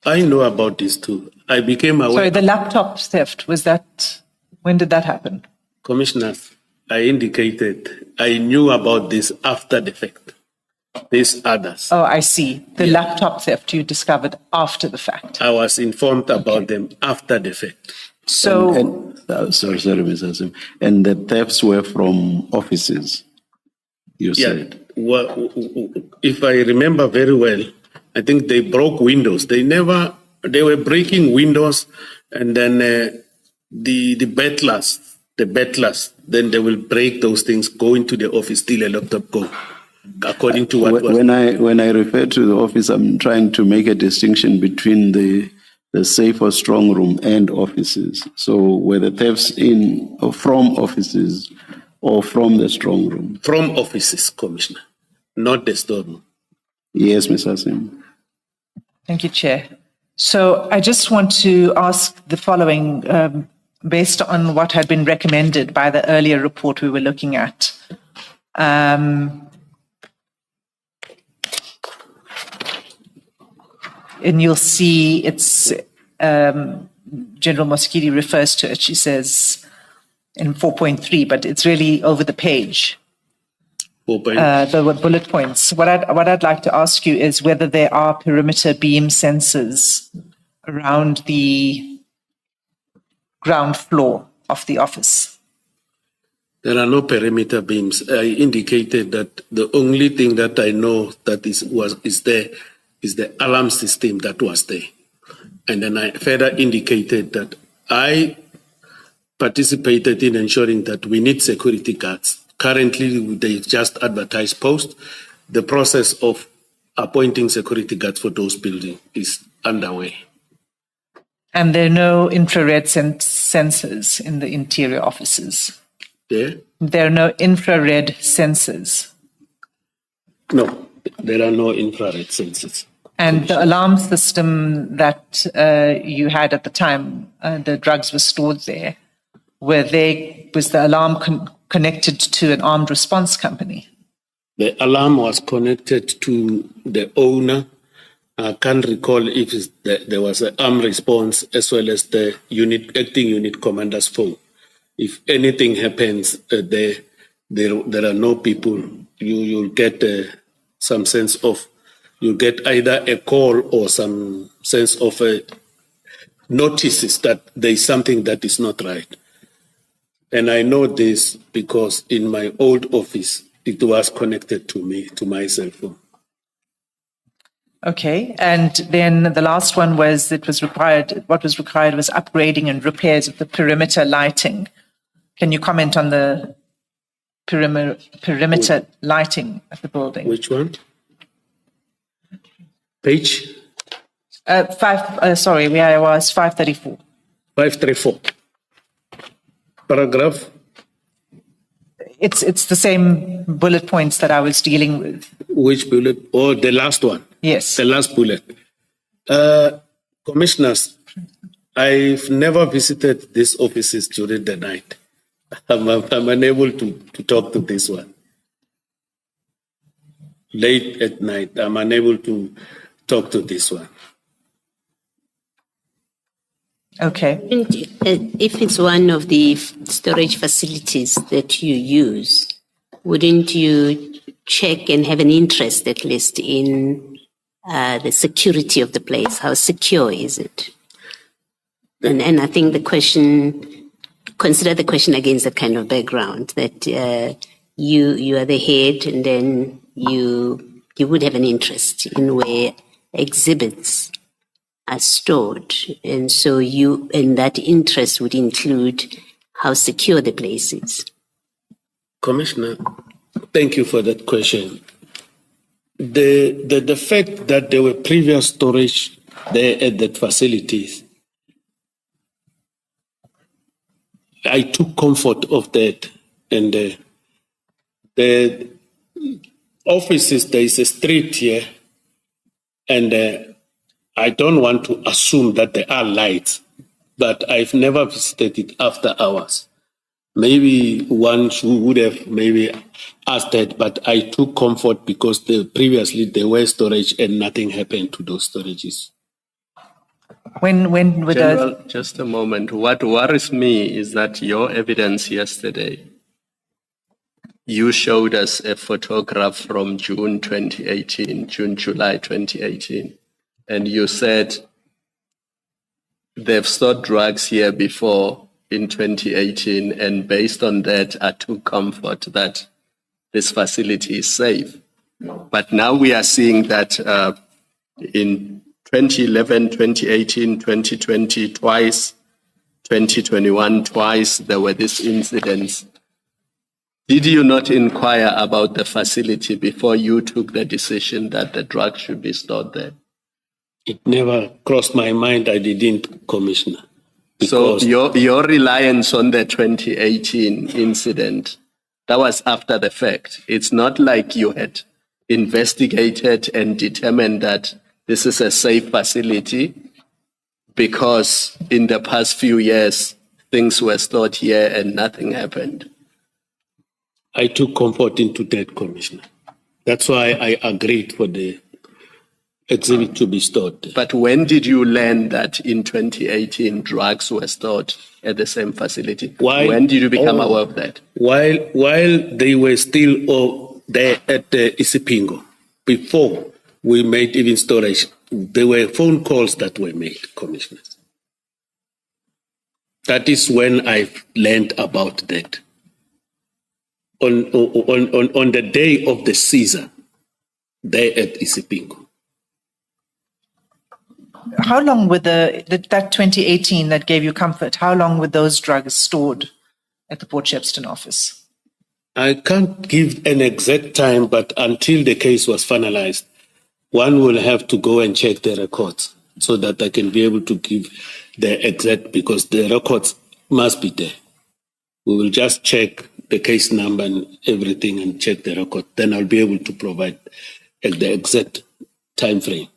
I know about these two. I became aware. Sorry, the laptop theft, when did that happen? Commissioners, I indicated I knew about this after the fact. These others. Oh, I see. The laptop theft you discovered after the fact. I was informed about them after the fact. So, Sorry, Ms. Hassim. And the thefts were from offices, you said. Well, if I remember very well, I think they broke windows. They were breaking windows, and then the battlers, then they will break those things, go into the office, steal a laptop, go. According to what was. When I refer to the office, I'm trying to make a distinction between the safe or strong room and offices. So were the thefts from offices or from the strong room? From offices, Commissioner, not the storeroom. Yes, Ms. Hassim. thank you, Chair. So I just want to ask the following, based on what had been recommended by the earlier report we were looking at. And you'll see it's, General Moskidi refers to it, she says in 4.3, but it's really over the page. The bullet points. What I'd like to ask you is whether there are perimeter beam sensors around the ground floor of the office. There are no perimeter beams. I indicated that the only thing that I know that is there is the alarm system that was there. And then I further indicated that I participated in ensuring that we need security guards. Currently, they just advertised post. The process of appointing security guards for those buildings is underway. And there are no infrared sensors in the interior offices? There? There are no infrared sensors? No, there are no infrared sensors. And the alarm system that you had at the time, the drugs were stored there, was the alarm connected to an armed response company? The alarm was connected to the owner. I can't recall if there was an armed response as well as the acting unit commander's phone. If anything happens, there are no people. You'll get some sense of, you get either a call or some sense of notices that there is something that is not right. And I know this because in my old office, it was connected to me, to my cell phone. Okay, and then the last one was what was required was upgrading and repairs of the perimeter lighting. Can you comment on the perimeter lighting of the building? Which one? Page? We was 534. 534. Paragraph? It's the same bullet points that I was dealing with. Which bullet? Oh, the last one. Yes. The last bullet. Commissioners, I've never visited these offices during the night. I'm unable to talk to this one. Late at night, I'm unable to talk to this one. Okay. If it's one of the storage facilities that you use, wouldn't you check and have an interest at least in the security of the place? How secure is it? And I think consider the question against that kind of background, that you are the head and then you would have an interest in where exhibits are stored. And so that interest would include how secure the place is. Commissioner, thank you for that question. The fact that there were previous storage there at that facilities I took comfort of that. And the offices, there is a street here, and I don't want to assume that there are lights, but I've never visited it after hours. Maybe one would have maybe asked that, but I took comfort because previously there were storage and nothing happened to those storages. When with General, just a moment. What worries me is that your evidence yesterday, you showed us a photograph from June 2018, July 2018, and you said they've stored drugs here before in 2018, and based on that, I took comfort that this facility is safe. But now we are seeing that in 2011, 2018, 2020, twice, 2021, twice, there were these incidents. Did you not inquire about the facility before you took the decision that the drugs should be stored there? It never crossed my mind. I didn't, Commissioner. So Because your reliance on the 2018 incident, that was after the fact. It's not like you had investigated and determined that this is a safe facility because in the past few years, things were stored here and nothing happened. I took comfort into that, Commissioner. That's why I agreed for the exhibit to be stored there. But when did you learn that in 2018 drugs were stored at the same facility? When did you become aware of that? While they were still there at the Isipingo, before we made even storage, there were phone calls that were made, Commissioner. That is when I learned about that. On the day of the season, there at Isipingo. how long were that 2018 that gave you comfort? How long were those drugs stored at the Port Shepstone office? I can't give an exact time, but until the case was finalized, one will have to go and check the records so that I can be able to give the exact, because the records must be there. We will just check the case number and everything and check the record. Then I'll be able to provide the exact time frame.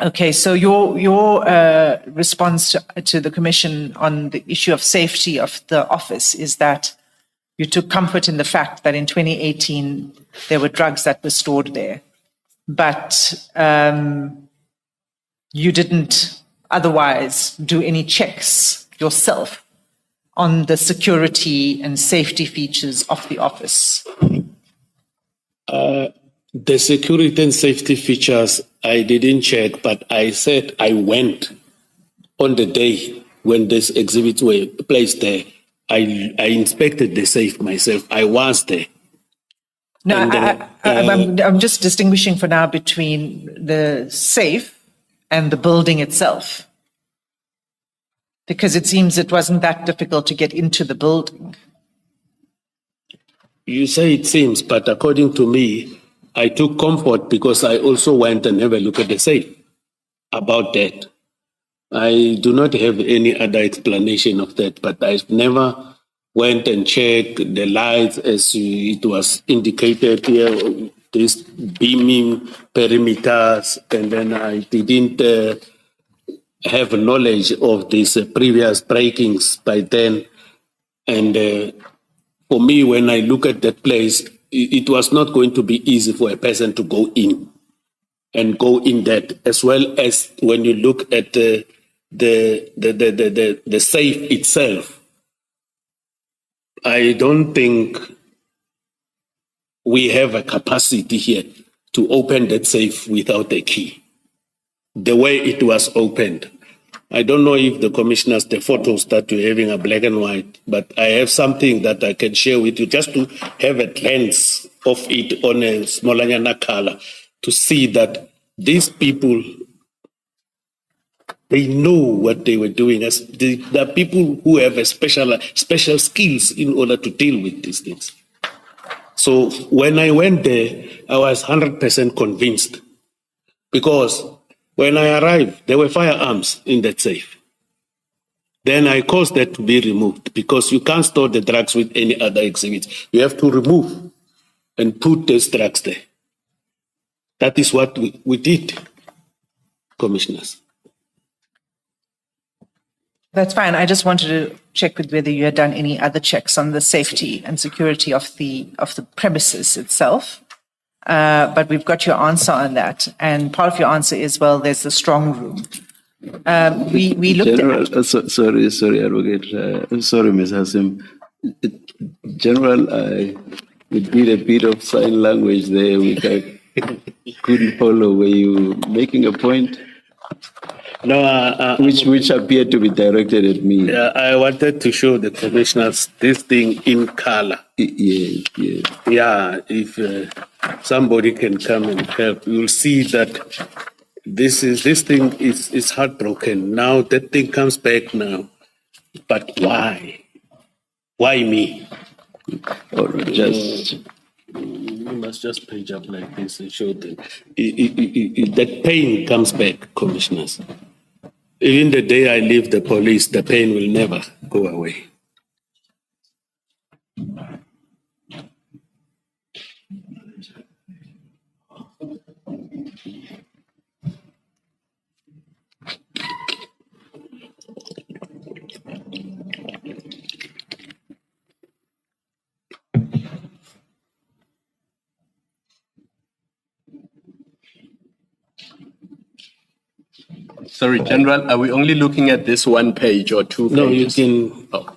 Okay, so your response to the Commission on the issue of safety of the office is that you took comfort in the fact that in 2018 there were drugs that were stored there, but you didn't otherwise do any checks yourself on the security and safety features of the office. The security and safety features, I didn't check, but I said I went on the day when these exhibits were placed there. I inspected the safe myself. I was there. No, And, I'm just distinguishing for now between the safe and the building itself, because it seems it wasn't that difficult to get into the building. You say it seems, but according to me, I took comfort because I also went and have a look at the safe about that. I do not have any other explanation of that, but I've never went and checked the lights as it was indicated here, this beaming perimeters, and then I didn't have knowledge of these previous breakings by then. And for me, when I look at that place, it was not going to be easy for a person to go in and go in that, as well as when you look at the safe itself. I don't think we have a capacity here to open that safe without a key. The way it was opened. I don't know if the commissioners, the photos that you're having are black and white, but I have something that I can share with you just to have a glance of it on a smallanyana color to see that these people, they know what they were doing. As the people who have a special skills in order to deal with these things. So when I went there, I was 100% convinced, because when I arrived, there were firearms in that safe. Then I caused that to be removed because you can't store the drugs with any other exhibits. You have to remove and put those drugs there. That is what we did, commissioners. That's fine. I just wanted to check with whether you had done any other checks on the safety and security of the premises itself. But we've got your answer on that. And part of your answer is, well, there's the strong room. We looked General, at... sorry, Advocate. Sorry, Ms. Hassim. General, we did a bit of sign language there, which I couldn't follow. Were you making a point? No, Which appeared to be directed at me. I wanted to show the commissioners this thing in color. Yes, yes. Yeah, if somebody can come and help, you'll see that this thing is heartbroken. Now that thing comes back now. But why? Why me? Or just... You must just page up like this and show them. That pain comes back, commissioners. Even the day I leave the police, the pain will never go away. Sorry, General, are we only looking at this one page or two pages? No, you can. Oh.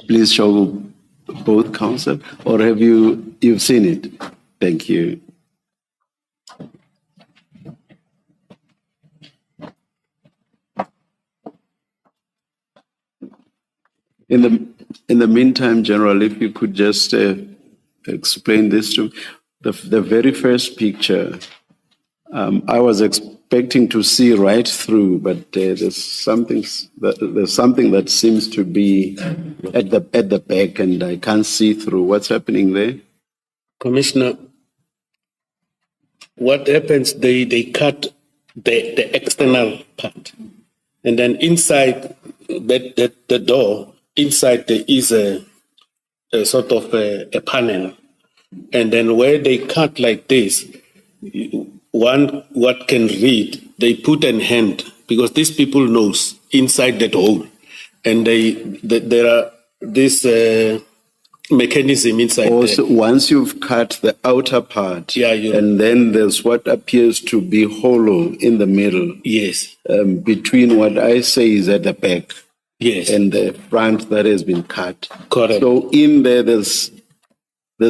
Please show both, Council, or have you've seen it? Thank you. In the meantime, General, if you could just explain this to the very first picture. I was expecting to see right through, but there's something that seems to be at the back, and I can't see through. What's happening there? Commissioner, what happens, they cut the external part. And then inside the door, inside there is a sort of a panel. And then where they cut like this, what can read, they put an hand, because these people knows inside that hole. And there are this mechanism inside also, there. once you've cut the outer part, Yeah, and then there's what appears to be hollow in the middle. Yes. Between what I say is at the back. Yes. And the front that has been cut. Correct. So in there, there's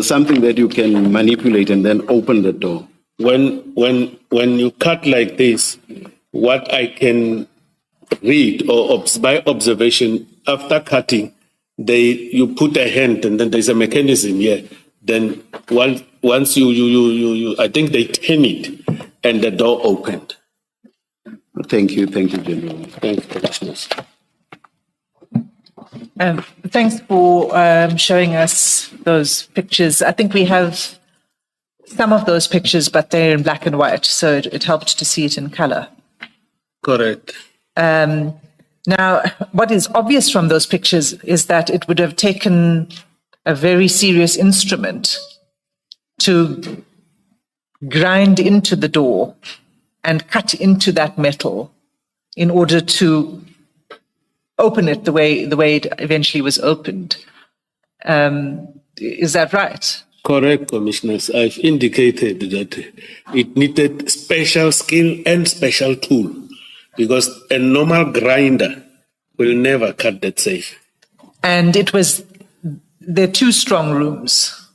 something that you can manipulate and then open the door. When you cut like this, what I can read or by observation, after cutting, you put a hand and then there's a mechanism here. Then once you I think they turn it and the door opened. Thank you, General. Thank you, Commissioners. Thanks for showing us those pictures. I think we have some of those pictures, but they're in black and white, so it helped to see it in color. Correct. Now, what is obvious from those pictures is that it would have taken a very serious instrument to grind into the door and cut into that metal in order to open it the way it eventually was opened. Is that right? Correct, Commissioners. I've indicated that it needed special skill and special tool because a normal grinder will never cut that safe. And there are two strong rooms.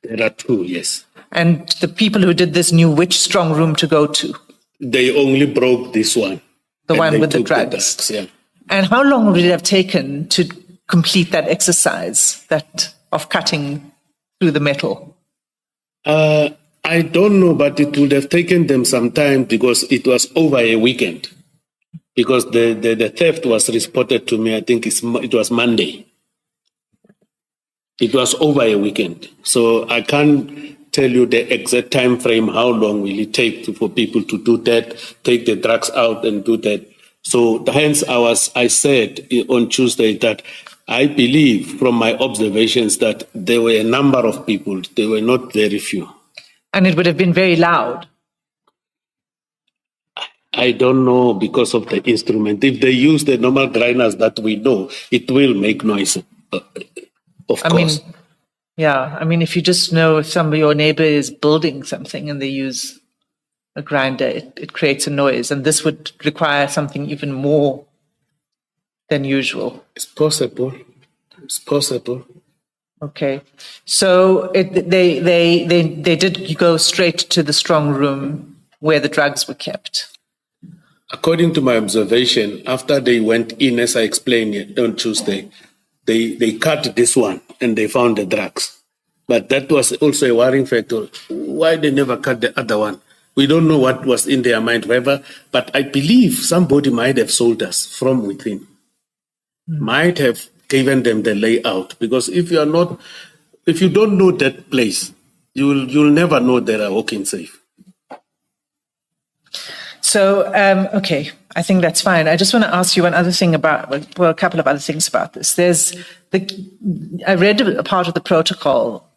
There are two, yes. And the people who did this knew which strong room to go to. They only broke this one. The and one they with the took drugs. Yeah. And how long would it have taken to complete that exercise of cutting through the metal? I don't know, but it would have taken them some time because it was over a weekend. Because the theft was reported to me, I think it was Monday. It was over a weekend. So I can't tell you the exact time frame, how long will it take for people to do that, take the drugs out and do that. So hence I said on Tuesday that I believe from my observations that there were a number of people, they were not very few. And it would have been very loud. I don't know because of the instrument. If they use the normal grinders that we know, it will make noise, of course. I mean, if you just know if your neighbor is building something and they use a grinder, it creates a noise. And this would require something even more than usual. It's possible. It's possible. Okay. So they did go straight to the strong room where the drugs were kept. According to my observation, after they went in, as I explained it on Tuesday, they cut this one and they found the drugs. But that was also a worrying factor. Why they never cut the other one? We don't know what was in their mind, however, but I believe somebody might have sold us from within. Might have given them the layout, because if you don't know that place, you'll never know that are walking safe. So, okay, I think that's fine. I just want to ask you one other thing a couple of other things about this. I read a part of the protocol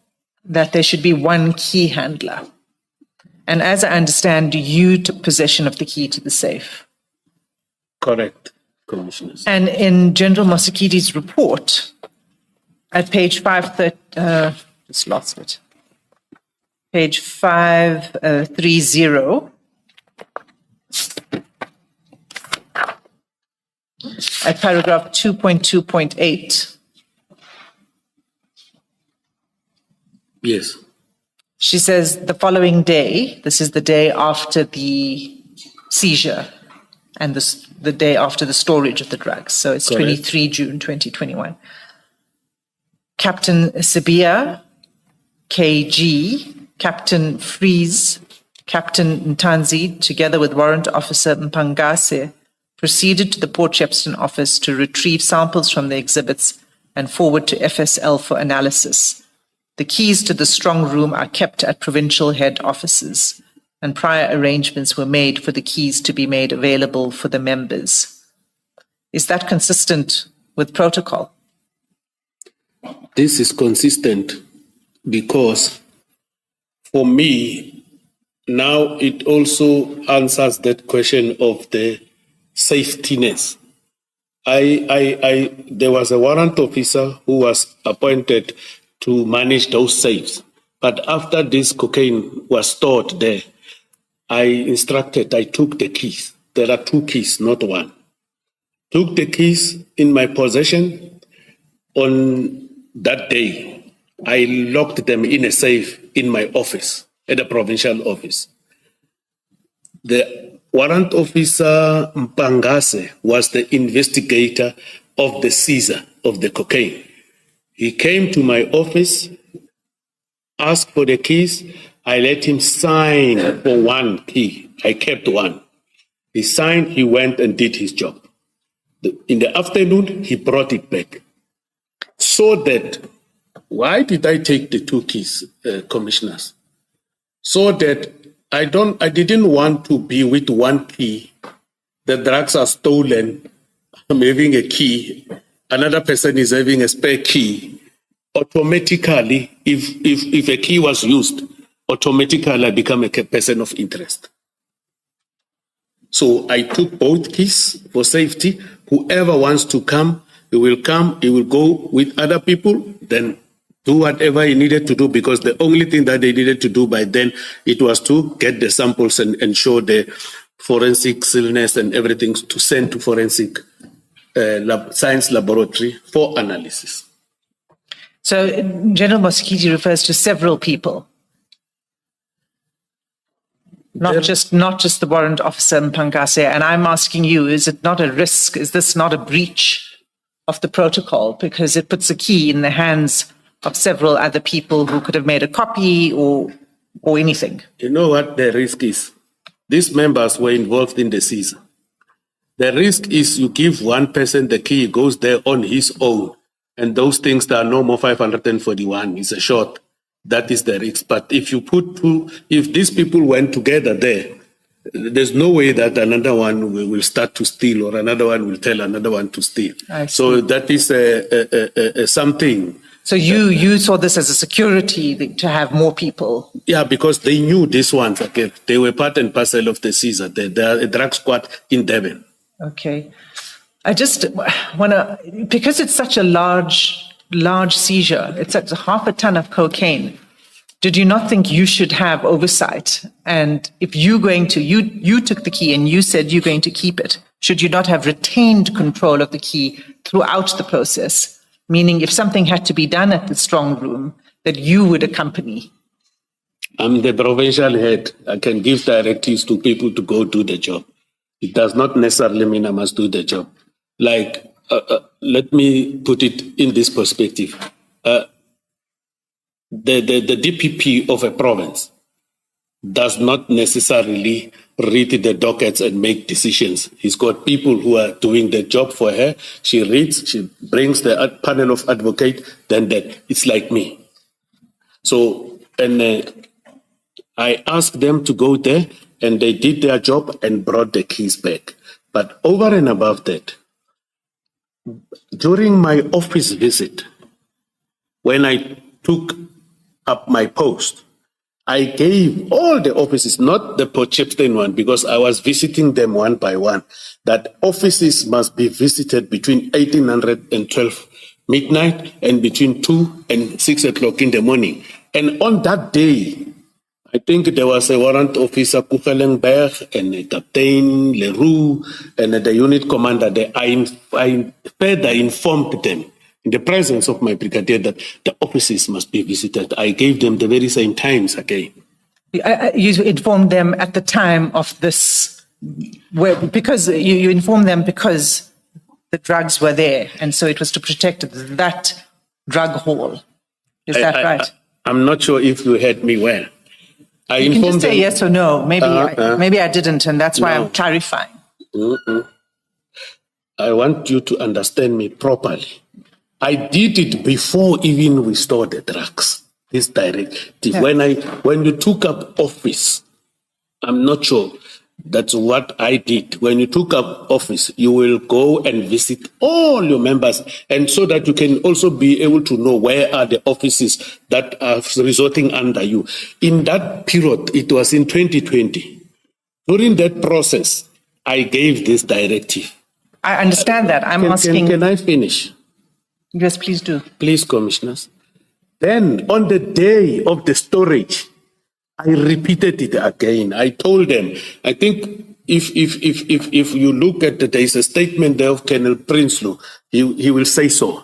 that there should be one key handler. And as I understand, you took possession of the key to the safe. Correct, Commissioners. And in General Mosekiti's report, at page 530, just lost it. Page 530, at paragraph 2.2.8. Yes. She says the following day, this is the day after the seizure and the day after the storage of the drugs. So it's Correct. 23 June 2021. Captain Sibia, KG, Captain Freeze, Captain Ntanzi, together with Warrant Officer Mpangase, proceeded to the Port Shepstone office to retrieve samples from the exhibits and forward to FSL for analysis. The keys to the strong room are kept at provincial head offices, and prior arrangements were made for the keys to be made available for the members. Is that consistent with protocol? This is consistent because for me, now it also answers that question of the safetiness. There was a warrant officer who was appointed to manage those safes. But after this cocaine was stored there, I took the keys. There are two keys, not one. Took the keys in my possession. On that day, I locked them in a safe in my office, at the provincial office. The warrant officer Mpangase was the investigator of the seizure of the cocaine. He came to my office, asked for the keys. I let him sign for one key. I kept one. He signed, he went and did his job. In the afternoon, he brought it back. So that, why did I take the two keys, Commissioners? So that I didn't want to be with one key. The drugs are stolen I'm having a key, another person is having a spare key, automatically, if a key was used, automatically I become a person of interest. So I took both keys for safety. Whoever wants to come, he will come, he will go with other people, then do whatever he needed to do, because the only thing that they needed to do by then, it was to get the samples and show the forensic illness and everything to send to forensic science laboratory for analysis. So General Mosikiti refers to several people, not just the warrant officer Mpangase. And I'm asking you, is it not a risk? Is this not a breach of the protocol? Because it puts a key in the hands of several other people who could have made a copy or anything. You know what the risk is? These members were involved in the season. The risk is you give one person the key, goes there on his own, and those things that are no more 541 is a short. That is the risk. But if you put if these people went together there, there's no way that another one will start to steal or another one will tell another one to steal. So that is something. So you saw this as a security to have more people? Yeah, because they knew these ones, okay, they were part and parcel of the Caesar. They are a drug squad in Devon. Okay. I just want to, because it's such a large seizure, it's at 0.5 ton of cocaine, did you not think you should have oversight? And if you're going to, you took the key and you said you're going to keep it, should you not have retained control of the key throughout the process? Meaning if something had to be done at the strong room, that you would accompany? I'm the provincial head. I can give directives to people to go do the job. It does not necessarily mean I must do the job. Like, let me put it in this perspective. The DPP of a province does not necessarily read the dockets and make decisions. He's got people who are doing the job for her. She reads, she brings the panel of advocates, then that. It's like me. So, and I asked them to go there, and they did their job and brought the keys back. But over and above that, during my office visit, when I took up my post, I gave all the offices, not the Port Shepstone one, because I was visiting them one by one, that offices must be visited between 1800 and 12 midnight and between 2 and 6 o'clock in the morning. And on that day, I think there was a warrant officer, Kuchelenberg, and a Captain Leroux, and the unit commander. I further informed them in the presence of my brigadier that the offices must be visited. I gave them the very same times again. You informed them at the time of this, because you informed them because the drugs were there, and so it was to protect that drug haul. Is that right? I'm not sure if you heard me well. You can just say yes or no. Maybe I didn't, and that's why I'm clarifying. I want you to understand me properly. I did it before even we stored the drugs. This directive. Yeah. When you took up office, I'm not sure that's what I did. When you took up office, you will go and visit all your members, and so that you can also be able to know where are the offices that are resorting under you. In that period, it was in 2020. During that process, I gave this directive. I understand that. I'm asking. Can I finish? Yes, please do. Please, commissioners. Then, on the day of the storage, I repeated it again. I told them, I think if you look at there is a statement there of Colonel Prinsloo, he will say so.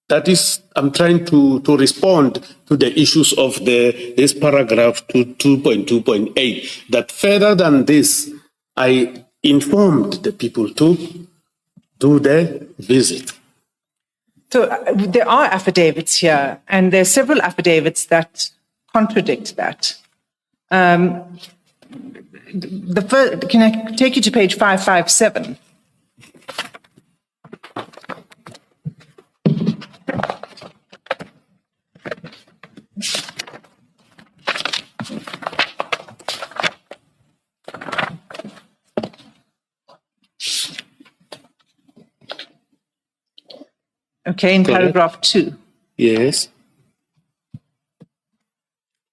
That is, I'm trying to respond to the issues of this paragraph 2.2.8, that further than this, I informed the people to do the visit. So there are affidavits here, and there are several affidavits that contradict that. The first, can I take you to page 557? Okay, in Correct. paragraph 2. Yes.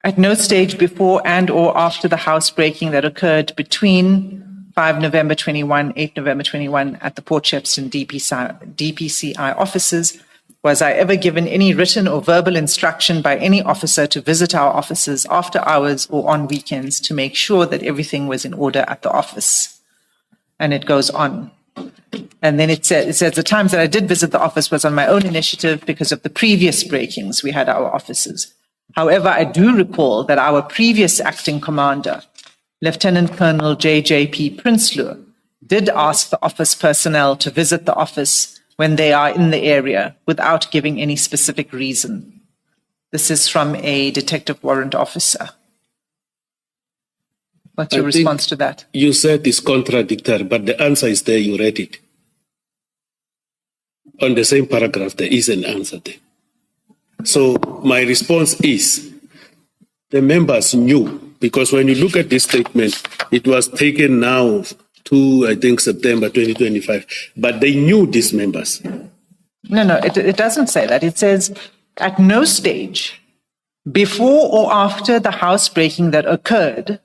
At no stage before and or after the housebreaking that occurred between 5 November 21, 8 November 21 at the Port Shepstone DPCI offices was I ever given any written or verbal instruction by any officer to visit our offices after hours or on weekends to make sure that everything was in order at the office. And it goes on. And then it says the times that I did visit the office was on my own initiative because of the previous breakings we had at our offices. However, I do recall that our previous acting commander, Lieutenant Colonel J.J.P. Prinsloo, did ask the office personnel to visit the office when they are in the area without giving any specific reason. This is from a detective warrant officer. What's your I think response to that? You said it's contradictory, but the answer is there. You read it. On the same paragraph, there is an answer there. So my response is the members knew, because when you look at this statement, it was taken now to, I think, September 2025, but they knew these members. No, it doesn't say that. It says at no stage before or after the housebreaking that occurred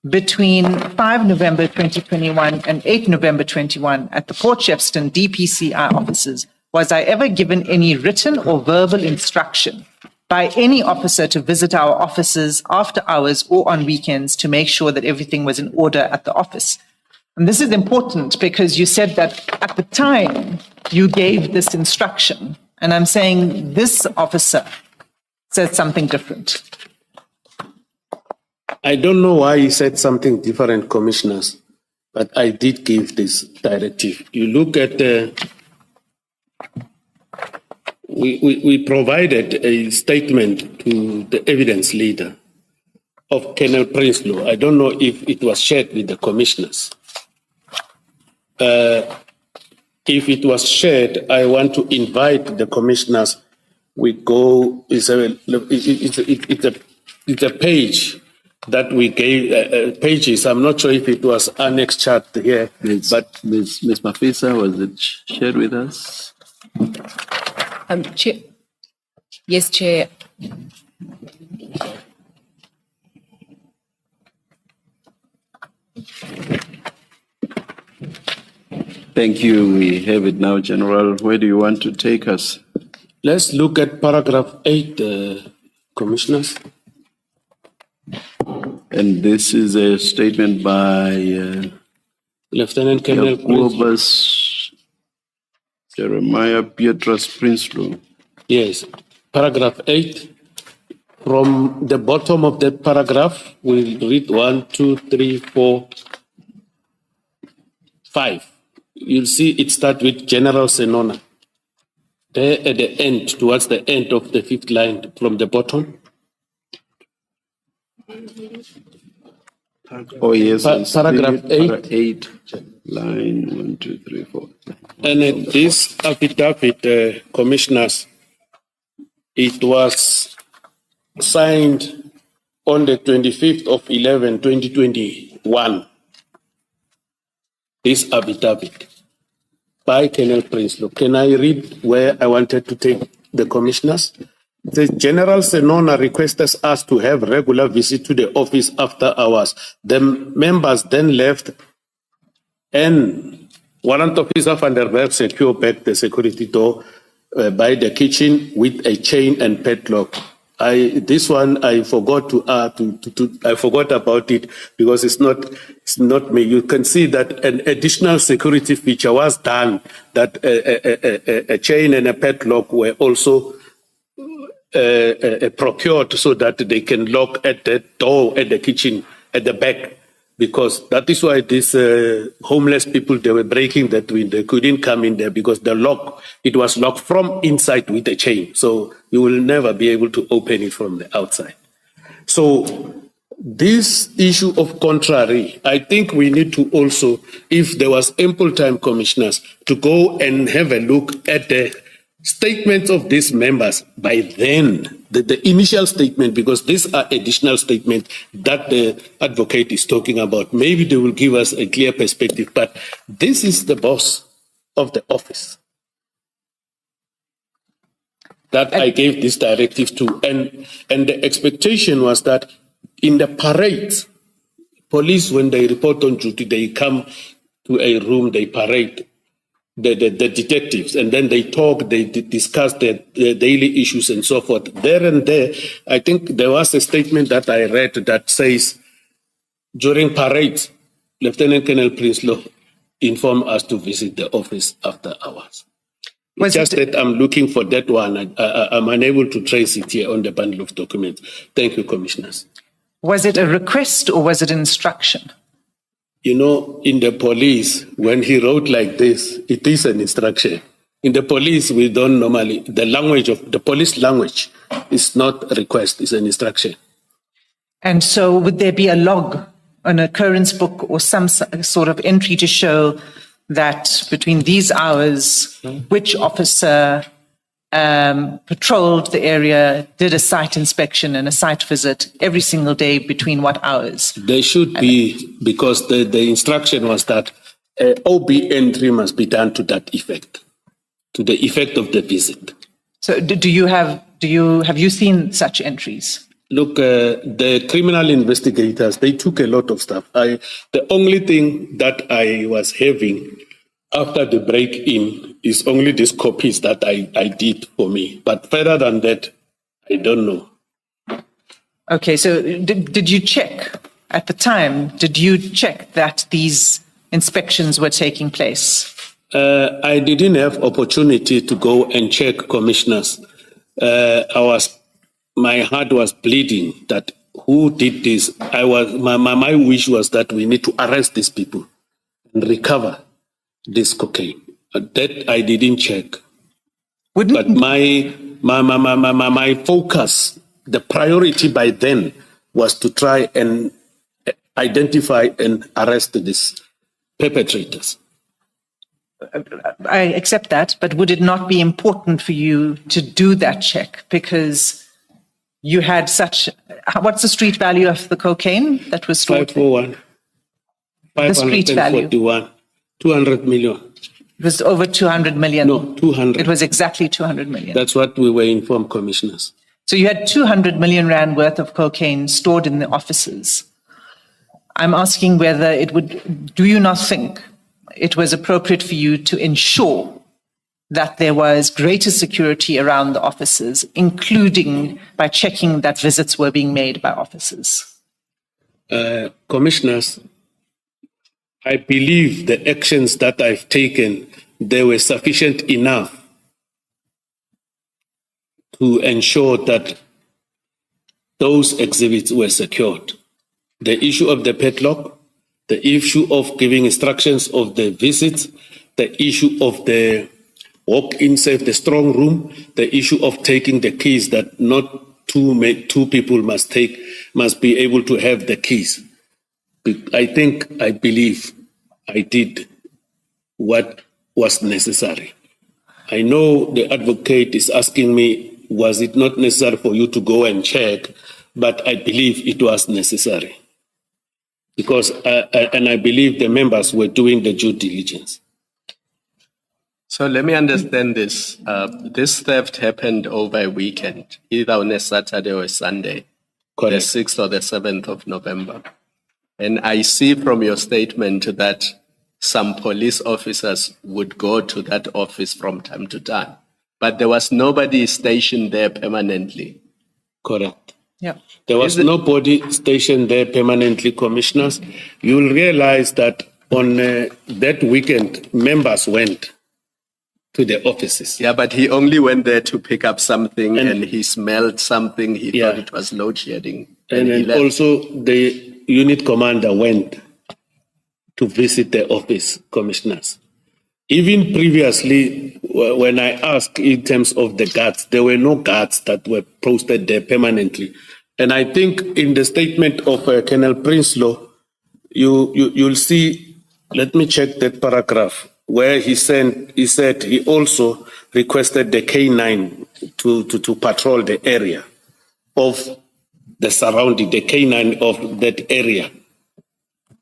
between 5 November 2021 and 8 November 21 at the Port Shepstone DPCI offices was I ever given any written or verbal instruction by any officer to visit our offices after hours or on weekends to make sure that everything was in order at the office. And this is important because you said that at the time you gave this instruction. And I'm saying this officer said something different. I don't know why he said something different, commissioners, but I did give this directive. You look at the, we provided a statement to the evidence leader of Colonel Prinsloo. I don't know if it was shared with the commissioners. If it was shared, I want to invite the commissioners. We go, it's a page that we gave, pages. I'm not sure if it was annexed chart here, but Ms. Mafisa, was it shared with us? Chair. Yes, Chair. Thank you. We have it now, General. Where do you want to take us? let's look at paragraph 8, commissioners. And this is a statement by Lieutenant Colonel Jacobus Jeremiah Pietras Prinsloo. Yes, paragraph 8. From the bottom of that paragraph, we'll read 1, 2, 3, 4, 5. You'll see it starts with General Senona. There at the end, towards the end of the 5th line from the bottom. Oh, yes. Paragraph 8, line 1, 2, 3, 4. And this affidavit, commissioners, it was signed on the 25th of 11, 2021. This affidavit by Colonel Prinsloo. Can I read where I wanted to take the commissioners? It says, General Senona requested us to have regular visit to the office after hours. The members then left and warrant officer van der Berg secured back the security door by the kitchen with a chain and padlock. This one I forgot to I forgot about it because it's not me. You can see that an additional security feature was done, that a chain and a padlock were also procured so that they can lock at the door at the kitchen at the back, because that is why these homeless people, they were breaking that window. They couldn't come in there because the lock, it was locked from inside with a chain. So you will never be able to open it from the outside. So this issue of contrary, I think we need to also, if there was ample time, commissioners, to go and have a look at the statements of these members by then, the initial statement, because these are additional statements that the advocate is talking about. Maybe they will give us a clear perspective, but this is the boss of the office. that I gave this directive to. And the expectation was that in the parades, police, when they report on duty, they come to a room, they parade the detectives, and then they talk, they discuss their daily issues and so forth. There and there, I think there was a statement that I read that says, during parades, Lieutenant Colonel Prinsloo informed us to visit the office after hours. It's just that I'm looking for that one. I'm unable to trace it here on the bundle of documents. Thank you, Commissioners. Was it a request or was it instruction? You know, in the police, when he wrote like this, it is an instruction. In the police, we don't normally, the language of the police language is not a request, it's an instruction. And so would there be a log, an occurrence book or some sort of entry to show that between these hours, which officer patrolled the area, did a site inspection and a site visit every single day between what hours? There should be, because the instruction was that OB entry must be done to that effect, to the effect of the visit. So have you seen such entries? Look, the criminal investigators, they took a lot of stuff. The only thing that I was having after the break-in is only these copies that I did for me. But further than that, I don't know. Okay, so did you check at the time? Did you check that these inspections were taking place? I didn't have opportunity to go and check, Commissioners. My heart was bleeding that who did this. My wish was that we need to arrest these people and recover this cocaine. That I didn't check. But my focus, the priority by then was to try and identify and arrest these perpetrators. I accept that, but would it not be important for you to do that check? Because you had what's the street value of the cocaine that was stored? 541. The street value. 200 million. It was over 200 million. No, 200. It was exactly 200 million. That's what we were informed, Commissioners. So you had 200 million rand worth of cocaine stored in the offices. I'm asking whether do you not think it was appropriate for you to ensure that there was greater security around the offices, including by checking that visits were being made by officers? Commissioners, I believe the actions that I've taken, they were sufficient enough to ensure that those exhibits were secured. The issue of the padlock, the issue of giving instructions of the visits, the issue of the walk-in safe, the strong room, the issue of taking the keys that not two people must be able to have the keys. I believe I did what was necessary. I know the advocate is asking me, was it not necessary for you to go and check? But I believe it was necessary. Because, and I believe the members were doing the due diligence. So let me understand this. This theft happened over a weekend, either on a Saturday or a Sunday, Correct. The 6th or the 7th of November. And I see from your statement that some police officers would go to that office from time to time, but there was nobody stationed there permanently. Correct. Yeah. There was nobody stationed there permanently, Commissioners. You'll realize that on that weekend, members went to the offices. Yeah, but he only went there to pick up something and he smelled something. He thought it was load shedding. And also the unit commander went to visit the office, Commissioners. Even previously, when I asked in terms of the guards, there were no guards that were posted there permanently. And I think in the statement of Colonel Prinsloo, you'll see, let me check that paragraph, where he said he also requested the K9 to patrol the area of the surrounding, the K9 of that area.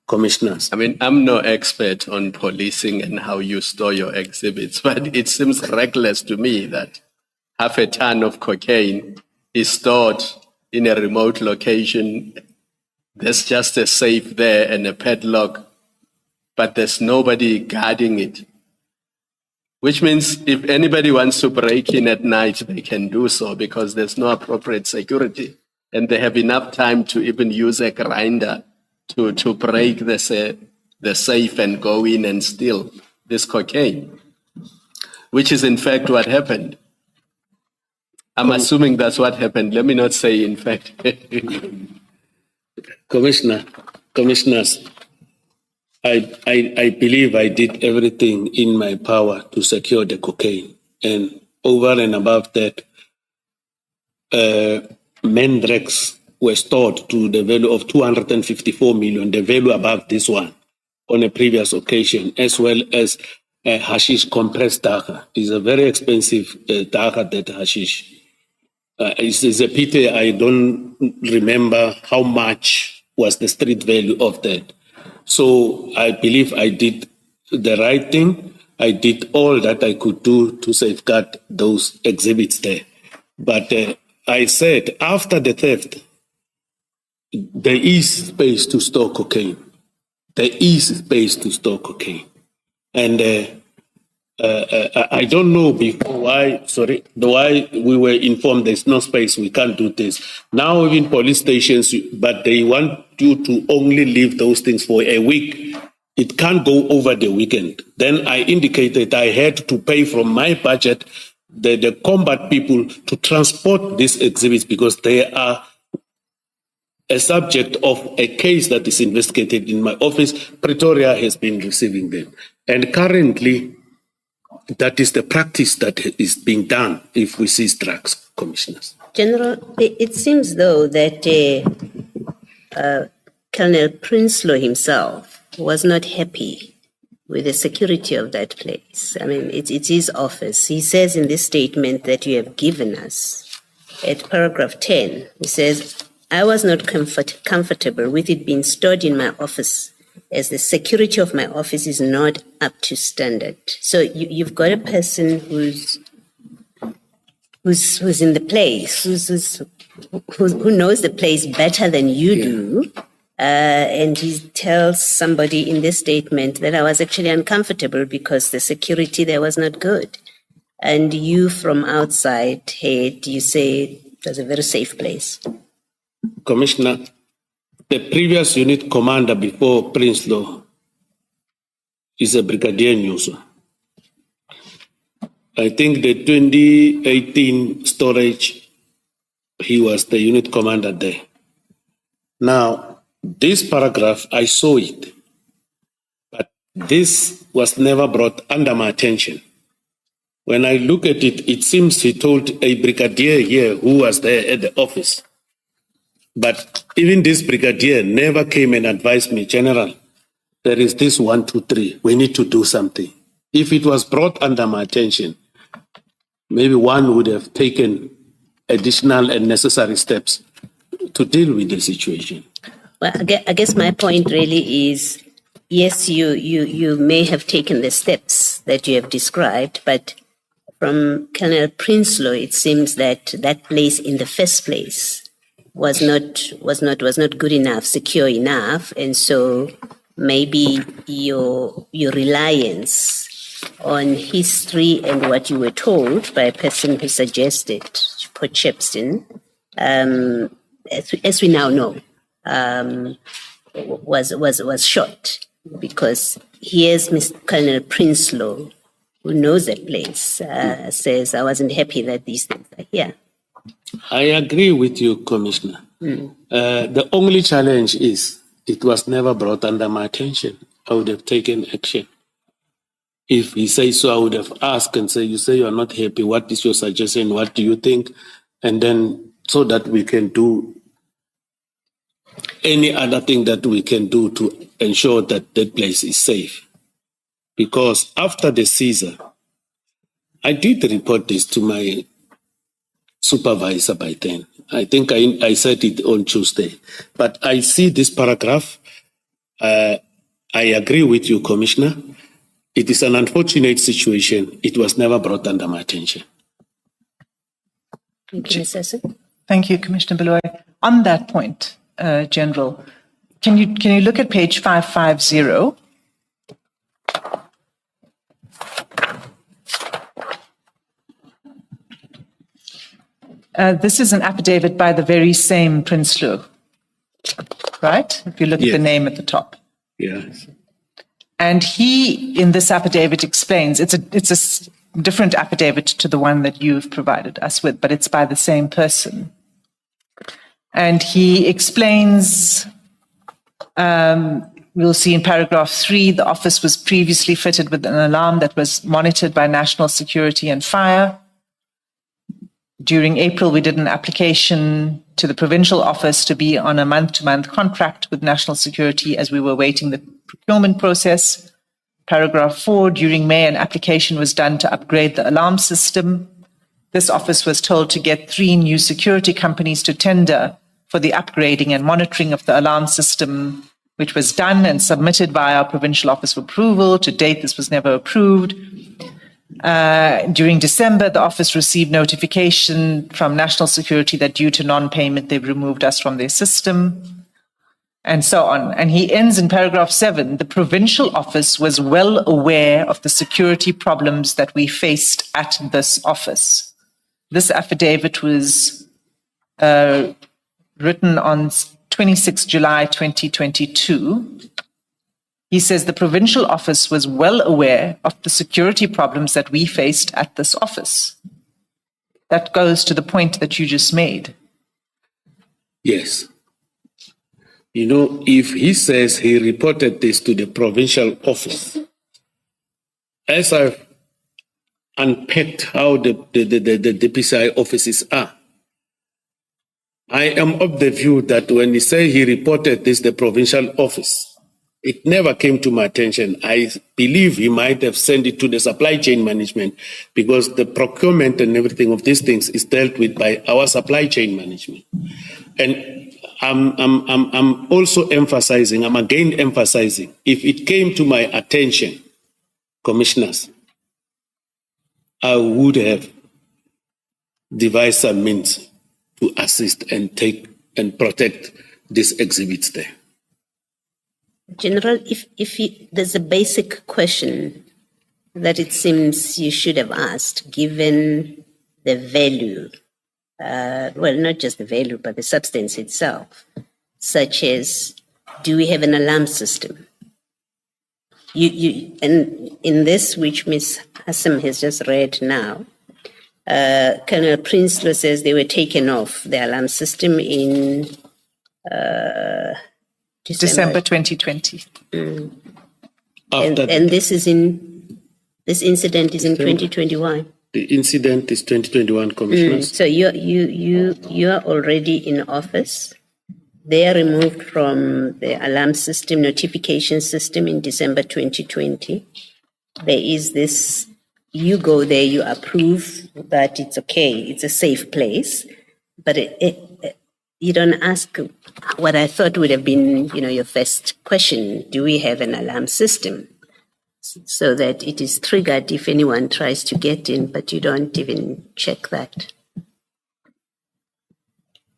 Commissioners. I mean, I'm no expert on policing and how you store your exhibits, but it seems reckless to me that half a ton of cocaine is stored in a remote location. There's just a safe there and a padlock, but there's nobody guarding it. Which means if anybody wants to break in at night, they can do so because there's no appropriate security. And they have enough time to even use a grinder to break the safe and go in and steal this cocaine, which is in fact what happened. I'm assuming that's what happened. Let me not say in fact. Commissioners, I believe I did everything in my power to secure the cocaine. And over and above that, Mandrex were stored to the value of 254 million, the value above this one on a previous occasion, as well as hashish compressed dagga. It's a very expensive dagga, that hashish. It's a pity I don't remember how much was the street value of that. So I believe I did the right thing. I did all that I could do to safeguard those exhibits there. But I said after the theft, there is space to store cocaine. There is space to store cocaine. And I don't know before why we were informed there's no space, we can't do this. Now even police stations, but they want you to only leave those things for a week. It can't go over the weekend. Then I indicated I had to pay from my budget the combat people to transport these exhibits because they are a subject of a case that is investigated in my office. Pretoria has been receiving them. And currently, that is the practice that is being done if we seize drugs, commissioners. General, it seems though that Colonel Prinsloo himself was not happy with the security of that place. I mean, it's his office. He says in this statement that you have given us, at paragraph 10, he says, I was not comfortable with it being stored in my office as the security of my office is not up to standard. So you've got a person who's in the place, who knows the place better than you do, and he tells somebody in this statement that I was actually uncomfortable because the security there was not good. And you from outside, you say it was a very safe place. Commissioner, the previous unit commander before Prinsloo is a Brigadier Nyuso. I think the 2018 storage, he was the unit commander there. Now, this paragraph, I saw it, but this was never brought under my attention. When I look at it, it seems he told a brigadier here who was there at the office. But even this brigadier never came and advised me, General, there is this 1, 2, 3. We need to do something. If it was brought under my attention, maybe one would have taken additional and necessary steps to deal with the situation. Well, I guess my point really is, yes, you may have taken the steps that you have described, but from Colonel Prinsloo, it seems that that place in the first place was not good enough, secure enough, and so maybe your reliance on history and what you were told by a person who suggested Port Shepstone, as we now know, was shot, because here's Mr. Colonel Prinsloo, who knows that place, says I wasn't happy that these things are here. I agree with you, Commissioner. The only challenge is it was never brought under my attention. I would have taken action. If he says so, I would have asked and say, you say you are not happy. What is your suggestion? What do you think? And then so that we can do any other thing that we can do to ensure that that place is safe. Because after the seizure, I did report this to my supervisor by then. I think I said it on Tuesday. But I see this paragraph. I agree with you, Commissioner. It is an unfortunate situation. It was never brought under my attention. Thank you, Ms. Sesson. Thank you, Commissioner Baloyi. On that point, General, can you look at page 550? This is an affidavit by the very same Prinsloo, right? If you look at the Yes. name at the top. Yes. And he, in this affidavit, explains, it's a different affidavit to the one that you've provided us with, but it's by the same person. And he explains, we'll see in paragraph 3, the office was previously fitted with an alarm that was monitored by National Security and Fire. During April, we did an application to the provincial office to be on a month-to-month contract with National Security as we were waiting the procurement process. Paragraph 4, during May, an application was done to upgrade the alarm system. This office was told to get 3 new security companies to tender for the upgrading and monitoring of the alarm system, which was done and submitted by our provincial office for approval. To date, this was never approved. During December, the office received notification from National Security that due to non-payment, they've removed us from their system, and so on. And he ends in paragraph 7, the provincial office was well aware of the security problems that we faced at this office. This affidavit was written on 26 July 2022. He says the provincial office was well aware of the security problems that we faced at this office. That goes to the point that you just made. Yes. You know, if he says he reported this to the provincial office, as I've unpacked how the DPCI offices are, I am of the view that when he say he reported this to the provincial office, it never came to my attention. I believe he might have sent it to the supply chain management because the procurement and everything of these things is dealt with by our supply chain management. And I'm also emphasizing, I'm again emphasizing, if it came to my attention, commissioners, I would have devised some means to assist and take and protect these exhibits there. General, there's a basic question that it seems you should have asked, given the value, well, not just the value, but the substance itself, such as, do we have an alarm system? And in this, which Ms. Hassan has just read now, Colonel Prinsloo says they were taken off the alarm system in December 2020. And this incident is in 2021. The incident is 2021, commissioners. So you are already in office. They are removed from the alarm system, notification system in December 2020. There is this, you go there, you approve that it's okay, it's a safe place, but you don't ask what I thought would have been, your first question, do we have an alarm system? So that it is triggered if anyone tries to get in, but you don't even check that.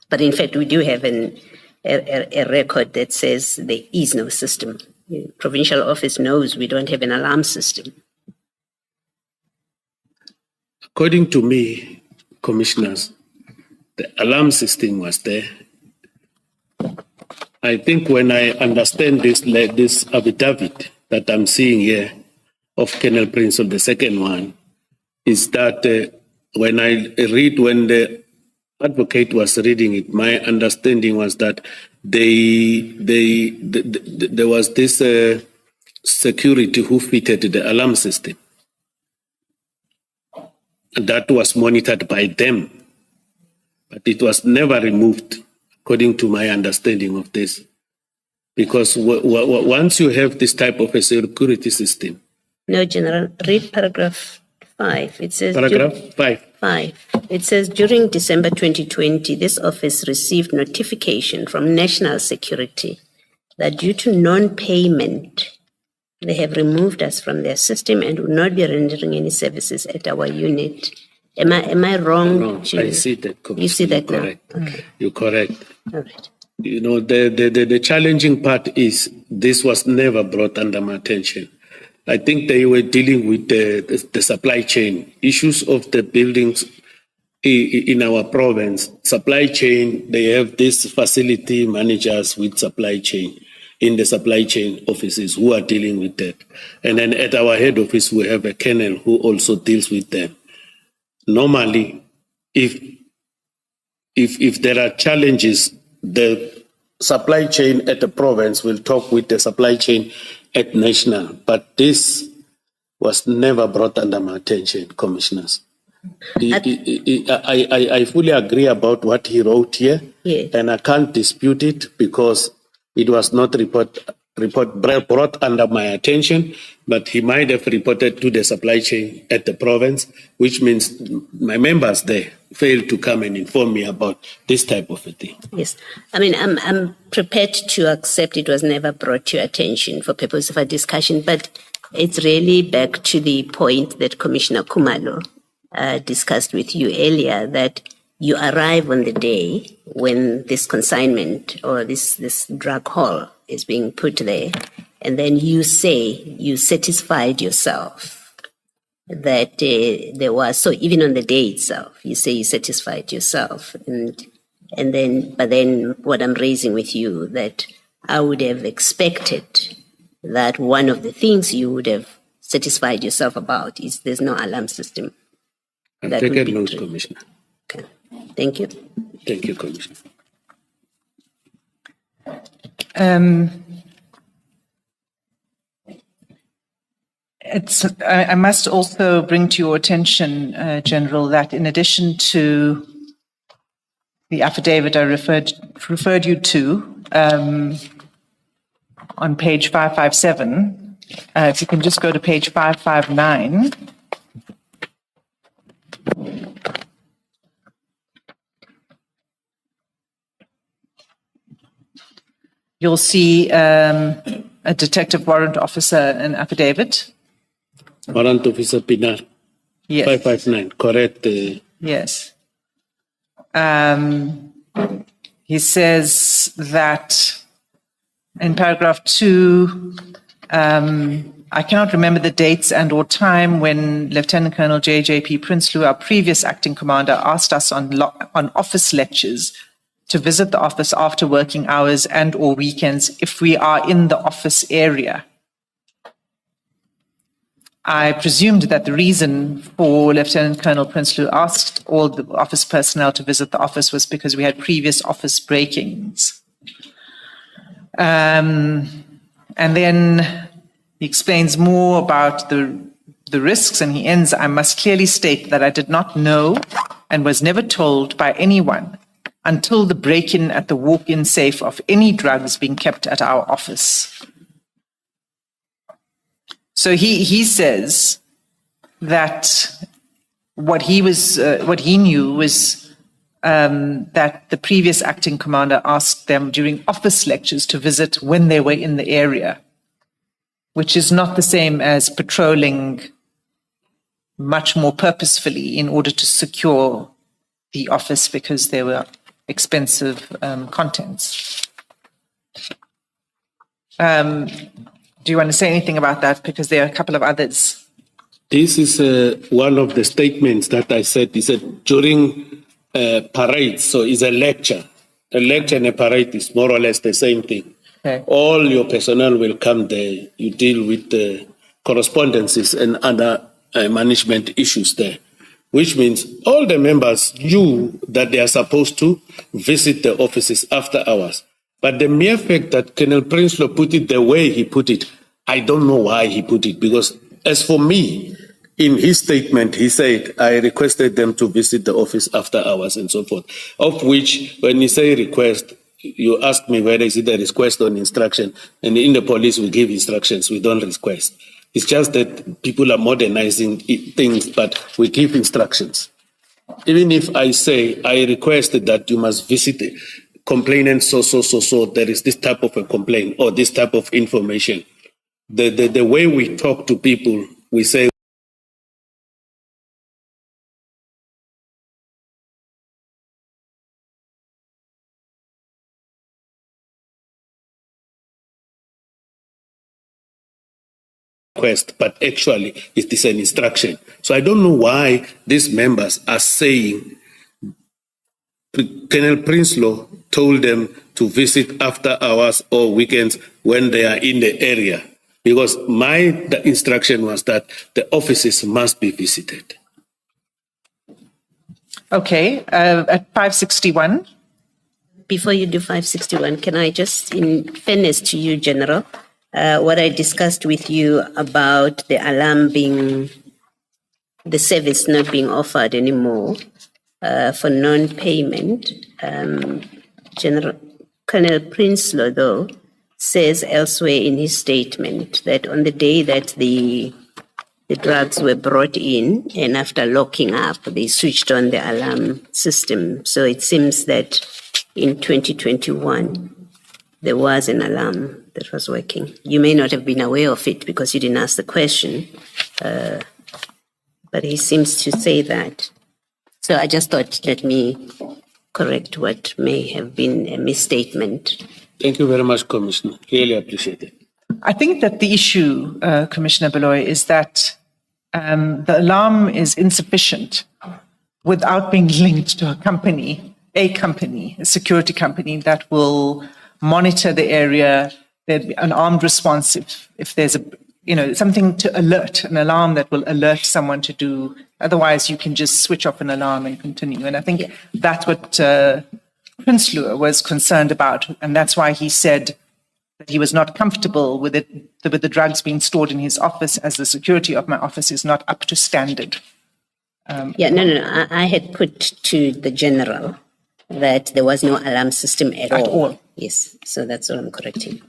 But in fact, we do have a record that says there is no system. The provincial office knows we don't have an alarm system. According to me, commissioners, the alarm system was there. I think when I understand this affidavit that I'm seeing here of Colonel Prinsloo, the second one, is that when the advocate was reading it, my understanding was that there was this security who fitted the alarm system. That was monitored by them, but it was never removed, according to my understanding of this. Because once you have this type of a security system. No, General, read paragraph 5. It says. Paragraph 5. 5. It says, during December 2020, this office received notification from National Security that due to non-payment, they have removed us from their system and will not be rendering any services at our unit Am I wrong? No, I see that, Commissioner. You see that You're now? correct. Okay. You're correct. All right. You know, the challenging part is this was never brought under my attention. I think they were dealing with the supply chain issues of the buildings in our province. Supply chain, they have these facility managers with supply chain in the supply chain offices who are dealing with that. And then at our head office, we have a colonel who also deals with them. Normally, if there are challenges, the supply chain at the province will talk with the supply chain at national, but this was never brought under my attention, commissioners. I fully agree about what he wrote here, Yes. and I can't dispute it because it was not brought under my attention, but he might have reported to the supply chain at the province, which means my members there failed to come and inform me about this type of a thing. Yes. I mean, I'm prepared to accept it was never brought to your attention for purpose of a discussion, but it's really back to the point that Commissioner Kumalo discussed with you earlier, that you arrive on the day when this consignment or this drug haul is being put there, and then you say you satisfied yourself that there was, so even on the day itself, you say you satisfied yourself, but then what I'm raising with you, that I would have expected that one of the things you would have satisfied yourself about is there's no alarm system. I've That would taken be notes, true. Commissioner. Okay. Thank you. Thank you, Commissioner. I must also bring to your attention, General, that in addition to the affidavit I referred you to on page 557, if you can just go to page 559. You'll see a detective warrant officer, an affidavit. Warrant Officer Pinar, Yes. 559, correct. Yes. He says that in paragraph 2, I cannot remember the dates and or time when Lieutenant Colonel J.J.P. Prinsloo, our previous acting commander, asked us on office lectures to visit the office after working hours and or weekends if we are in the office area. I presumed that the reason for Lieutenant Colonel Prinsloo asked all the office personnel to visit the office was because we had previous office break-ins. And then he explains more about the risks, and he ends, I must clearly state that I did not know and was never told by anyone until the break-in at the walk-in safe of any drugs being kept at our office. So he says that what he knew was that the previous acting commander asked them during office lectures to visit when they were in the area, which is not the same as patrolling much more purposefully in order to secure the office because there were expensive contents. Do you want to say anything about that? Because there are a couple of others. This is one of the statements that I said. He said during parades, so it's a lecture. A lecture and a parade is more or less the same thing. Okay. All your personnel will come there. You deal with the correspondences and other management issues there, which means all the members knew that they are supposed to visit the offices after hours. But the mere fact that Colonel Prinsloo put it the way he put it, I don't know why he put it, because as for me, in his statement, he said, I requested them to visit the office after hours and so forth, of which, when you say request, you ask me whether is it a request or an instruction, and in the police we give instructions, we don't request. It's just that people are modernizing things, but we give instructions. Even if I say, I requested that you must visit the complainant so, there is this type of a complaint or this type of information. The way we talk to people, we say, request, but actually it is an instruction. So I don't know why these members are saying Colonel Prinsloo told them to visit after hours or weekends when they are in the area, because the instruction was that the offices must be visited. Okay, at 561. Before you do 561, can I just, in fairness to you, General, what I discussed with you about the alarm being, the service not being offered anymore for non-payment, Colonel Prinsloo, though, says elsewhere in his statement that on the day that the drugs were brought in and after locking up, they switched on the alarm system. So it seems that in 2021, there was an alarm that was working. You may not have been aware of it because you didn't ask the question, but he seems to say that. So I just thought, let me correct what may have been a misstatement. Thank you very much, Commissioner. Really appreciate it. I think that the issue, Commissioner Beloy, is that the alarm is insufficient without being linked to a security company that will monitor the area, there'd be an armed response if there's something to alert, an alarm that will alert someone to do. Otherwise, you can just switch off an alarm and continue. And I think that's what Prinsloo was concerned about. And that's why he said that he was not comfortable with the drugs being stored in his office, as the security of my office is not up to standard. No. I had put to the General that there was no alarm system at all. Yes, so that's what I'm correcting.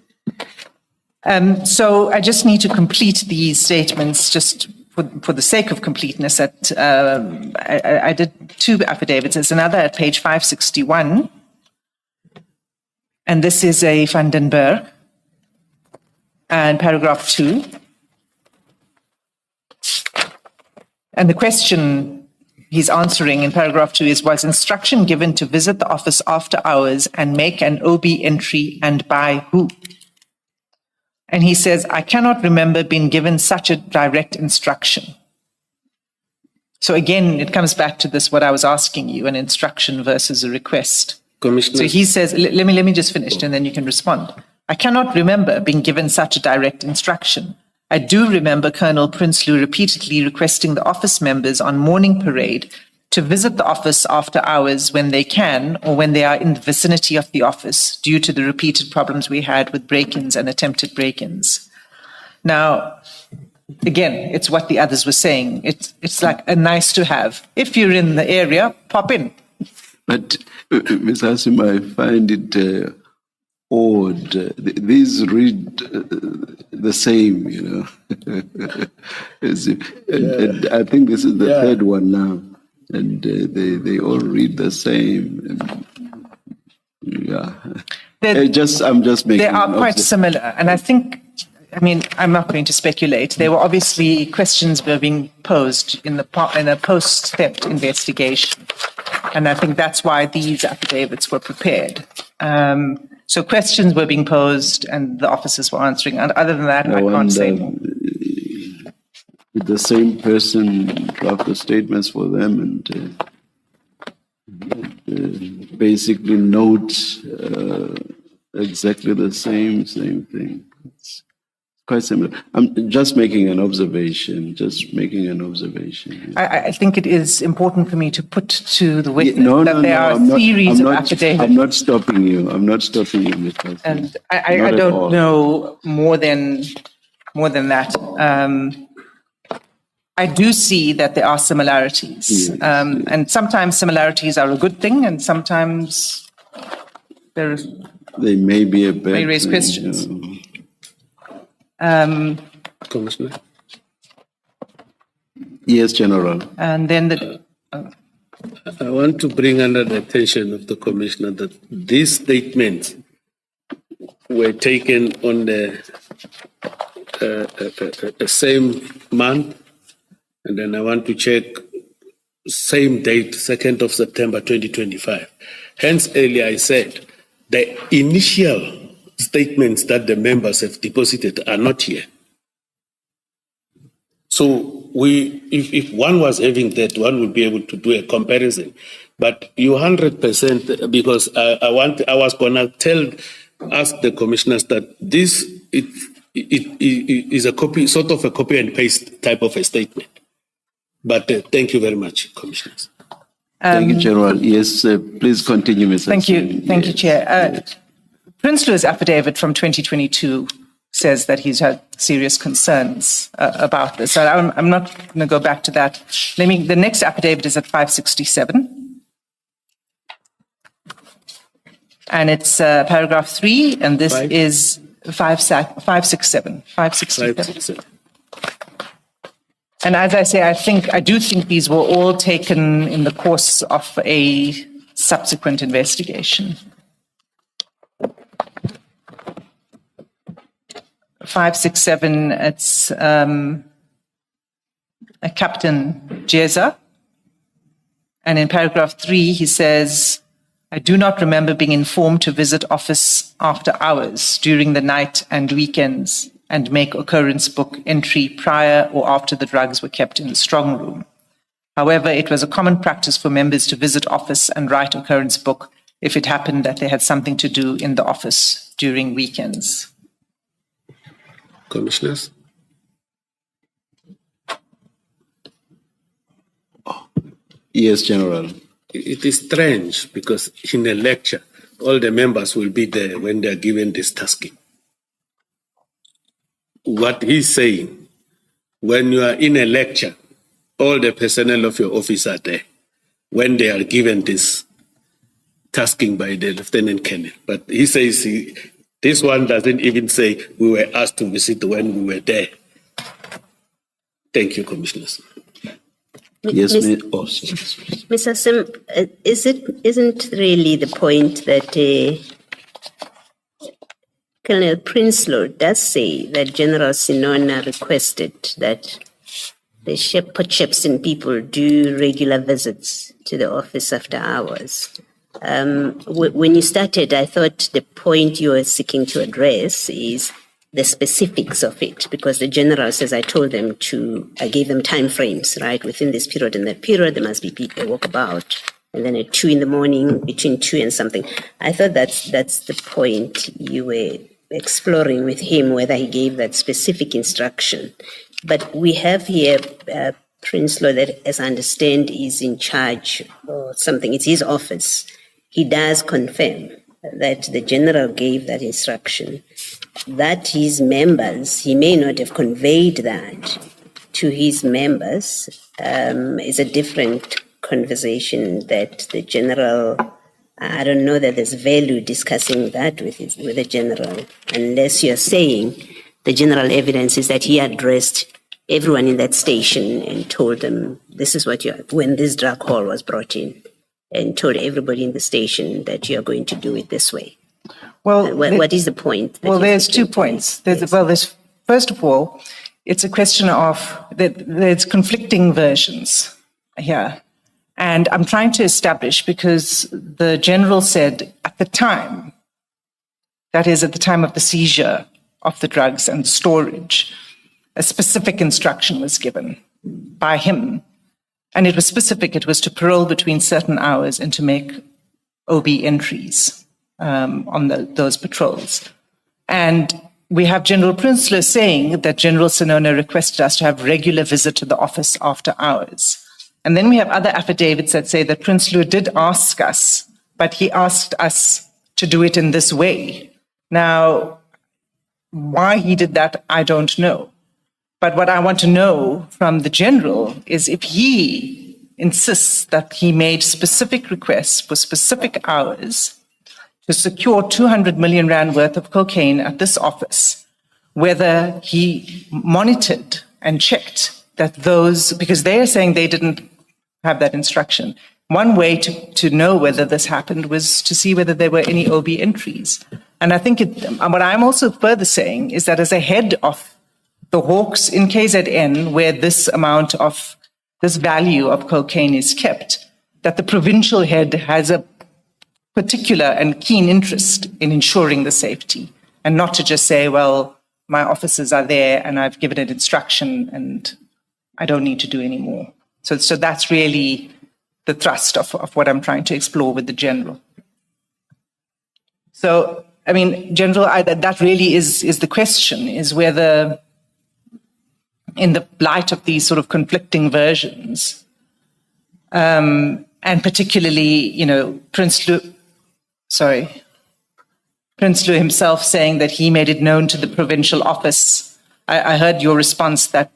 So I just need to complete these statements just for the sake of completeness. I did two affidavits. There's another at page 561. And this is a Van den Berg. And paragraph 2. And the question he's answering in paragraph 2 is, was instruction given to visit the office after hours and make an OB entry, and by who? And he says, I cannot remember being given such a direct instruction. So again, it comes back to this, what I was asking you, an instruction versus a request. Commissioner. So he says, let me just finish and then you can respond. I cannot remember being given such a direct instruction. I do remember Colonel Prinsloo repeatedly requesting the office members on morning parade to visit the office after hours when they can, or when they are in the vicinity of the office, due to the repeated problems we had with break-ins and attempted break-ins. Now, again, it's what the others were saying. It's like a nice to have. If you're in the area, pop in. But, Ms. Hasim, I find it odd. These read the same, and I think this is the third one now. And they all read the same. And, I'm just making. They are quite similar, and I think. I'm not going to speculate. There were obviously questions were being posed in a post-theft investigation, and I think that's why these affidavits were prepared. So questions were being posed, and the officers were answering. And other than that, I can't say more. Did the same person draft the statements for them and basically note exactly the same thing? It's quite similar. I'm just making an observation. I think it is important for me to put to the witness that there are a series of affidavits. I'm not stopping you. Because and I don't know more than that. I do see that there are similarities, and sometimes similarities are a good thing, and sometimes they may be a bad may raise thing, questions. Commissioner. Yes, General. And then I want to bring under the attention of the Commissioner that these statements were taken on the same month. And then I want to check same date, 2nd of September 2025. Hence, earlier I said the initial statements that the members have deposited are not here. So if one was having that, one would be able to do a comparison. But you 100%, because I was gonna ask the commissioners that this it is a copy, sort of a copy and paste type of a statement. But thank you very much, commissioners. Thank you, General. Yes, please continue, Mr. Thank you, Chair. Prince Louis' affidavit from 2022 says that he's had serious concerns about this. So I'm not going to go back to that. The next affidavit is at 567. And it's paragraph 3, and this is 567. 567. And as I say, I do think these were all taken in the course of a subsequent investigation. 567, it's a Captain Jeza. And in paragraph 3, he says, I do not remember being informed to visit office after hours during the night and weekends and make occurrence book entry prior or after the drugs were kept in the strong room. However, it was a common practice for members to visit office and write occurrence book if it happened that they had something to do in the office during weekends. Commissioners? Yes, General. It is strange because in a lecture, all the members will be there when they are given this tasking. What he's saying, when you are in a lecture, all the personnel of your office are there when they are given this tasking by the Lieutenant Colonel. But he says this one doesn't even say we were asked to visit when we were there. Thank you, Commissioners. Yes, Mr. Sim, isn't really the point that Colonel Prinsloo does say that General Senona requested that the Port Shepstone people do regular visits to the office after hours. When you started, I thought the point you were seeking to address is the specifics of it, because the general says, I gave them time frames, right? Within this period and that period, there must be people walk about. And then at 2 a.m, between 2 and something. I thought that's the point you were exploring with him, whether he gave that specific instruction. But we have here Prinsloo that, as I understand, is in charge or something. It's his office. He does confirm that the general gave that instruction, that his members, he may not have conveyed that to his members, is a different conversation that the general, I don't know that there's value discussing that with the general, unless you're saying the general evidence is that he addressed everyone in that station and told them, this is what when this drug haul was brought in, and told everybody in the station that you're going to do it this way. Well, what is the point? There's 2 points. There's first of all, it's a question of there's conflicting versions here. And I'm trying to establish, because the general said at the time, that is at the time of the seizure of the drugs and storage, a specific instruction was given by him. And it was specific. It was to parole between certain hours and to make OB entries on those patrols. And we have General Prinsloo saying that General Senona requested us to have regular visit to the office after hours. And then we have other affidavits that say that Prinsloo did ask us, but he asked us to do it in this way. Now, why he did that, I don't know. But what I want to know from the general is if he insists that he made specific requests for specific hours to secure 200 million rand worth of cocaine at this office, whether he monitored and checked that those, because they are saying they didn't have that instruction. One way to know whether this happened was to see whether there were any OB entries. And I think what I'm also further saying is that as a head of the Hawks in KZN, where this value of cocaine is kept, that the provincial head has a particular and keen interest in ensuring the safety, and not to just say, well, my officers are there and I've given an instruction and I don't need to do any more. So that's really the thrust of what I'm trying to explore with the General. So, I mean, General, that really is the question, is whether, in the light of these sort of conflicting versions, and particularly, you know, Prince Lou himself saying that he made it known to the provincial office. I heard your response that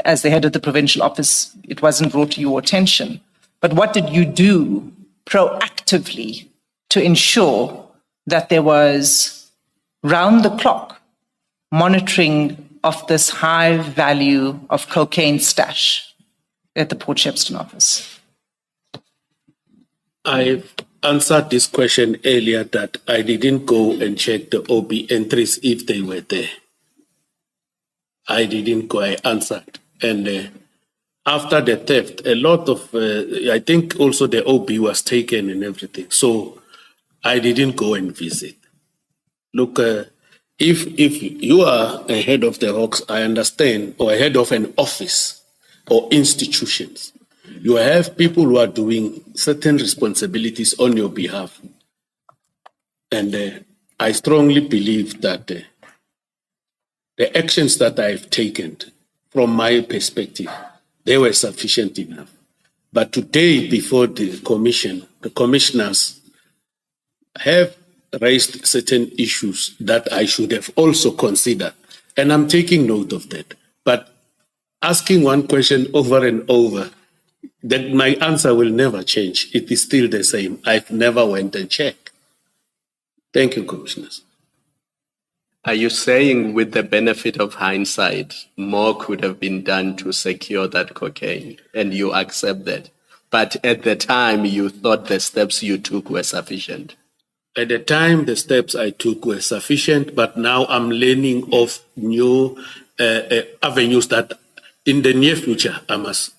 as the head of the provincial office, it wasn't brought to your attention. But what did you do proactively to ensure that there was round-the-clock monitoring of this high value of cocaine stash at the Port Shepstone office? I've answered this question earlier that I didn't go and check the OB entries if they were there. I didn't go, I answered. And after the theft, a lot of, I think also the OB was taken and everything. So I didn't go and visit. Look, if you are a head of the Hawks, I understand, or a head of an office or institutions, you have people who are doing certain responsibilities on your behalf. And I strongly believe that the actions that I've taken, from my perspective, they were sufficient enough. But today, before the commission, the commissioners have raised certain issues that I should have also considered. And I'm taking note of that. But asking one question over and over, that my answer will never change. It is still the same. I've never went and checked. Thank you, Commissioners. Are you saying, with the benefit of hindsight, more could have been done to secure that cocaine, and you accept that? But at the time, you thought the steps you took were sufficient? At the time, the steps I took were sufficient, but now I'm learning of new avenues that in the near future I must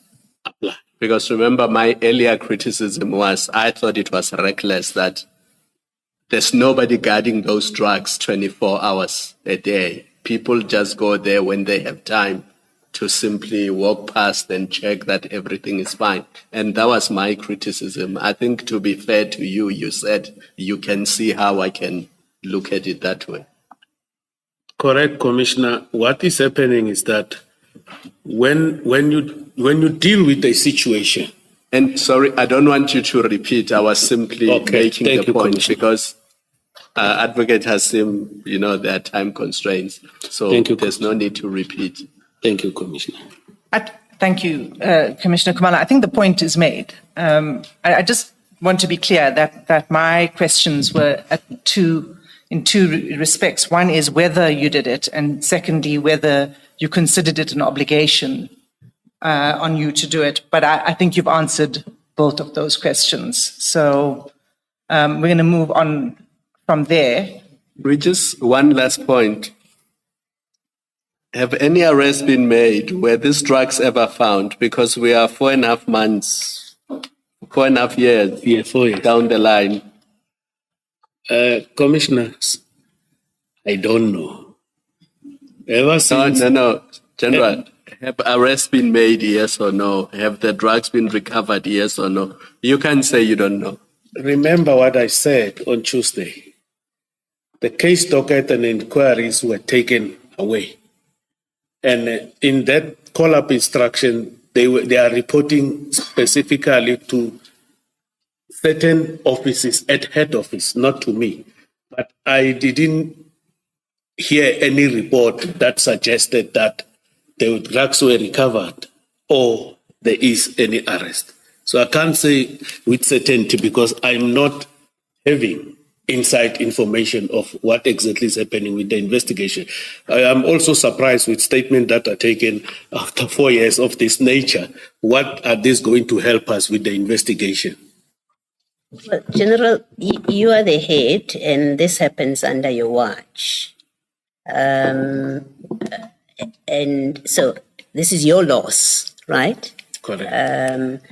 apply. Because remember, my earlier criticism was, I thought it was reckless that there's nobody guarding those drugs 24 hours a day. People just go there when they have time to simply walk past and check that everything is fine. And that was my criticism. I think, to be fair to you, you said you can see how I can look at it that way. Correct, Commissioner. What is happening is that when you deal with a situation. And sorry, I don't want you to repeat. I was simply making the point because advocate has seen, there are time constraints. So there's no need to repeat. Thank you, Commissioner. Thank you, Commissioner Kumala. I think the point is made. I just want to be clear that my questions were in two respects. One is whether you did it, and secondly, whether you considered it an obligation on you to do it. But I think you've answered both of those questions. So we're going to move on from there. Regis, one last point. Have any arrests been made? Were these drugs ever found? Because we are 4.5 months, 4.5 years 4 years down the line. Commissioners, I don't know. Ever since... No. General, have arrests been made, yes or no? Have the drugs been recovered, yes or no? You can say you don't know. Remember what I said on Tuesday. The case docket and inquiries were taken away. And in that call-up instruction, they are reporting specifically to certain offices at head office, not to me. But I didn't hear any report that suggested that the drugs were recovered or there is any arrest. So I can't say with certainty because I'm not having inside information of what exactly is happening with the investigation. I am also surprised with statements that are taken after 4 years of this nature. What are these going to help us with the investigation? Well, General, you are the head and this happens under your watch. And so this is your loss, right? Correct.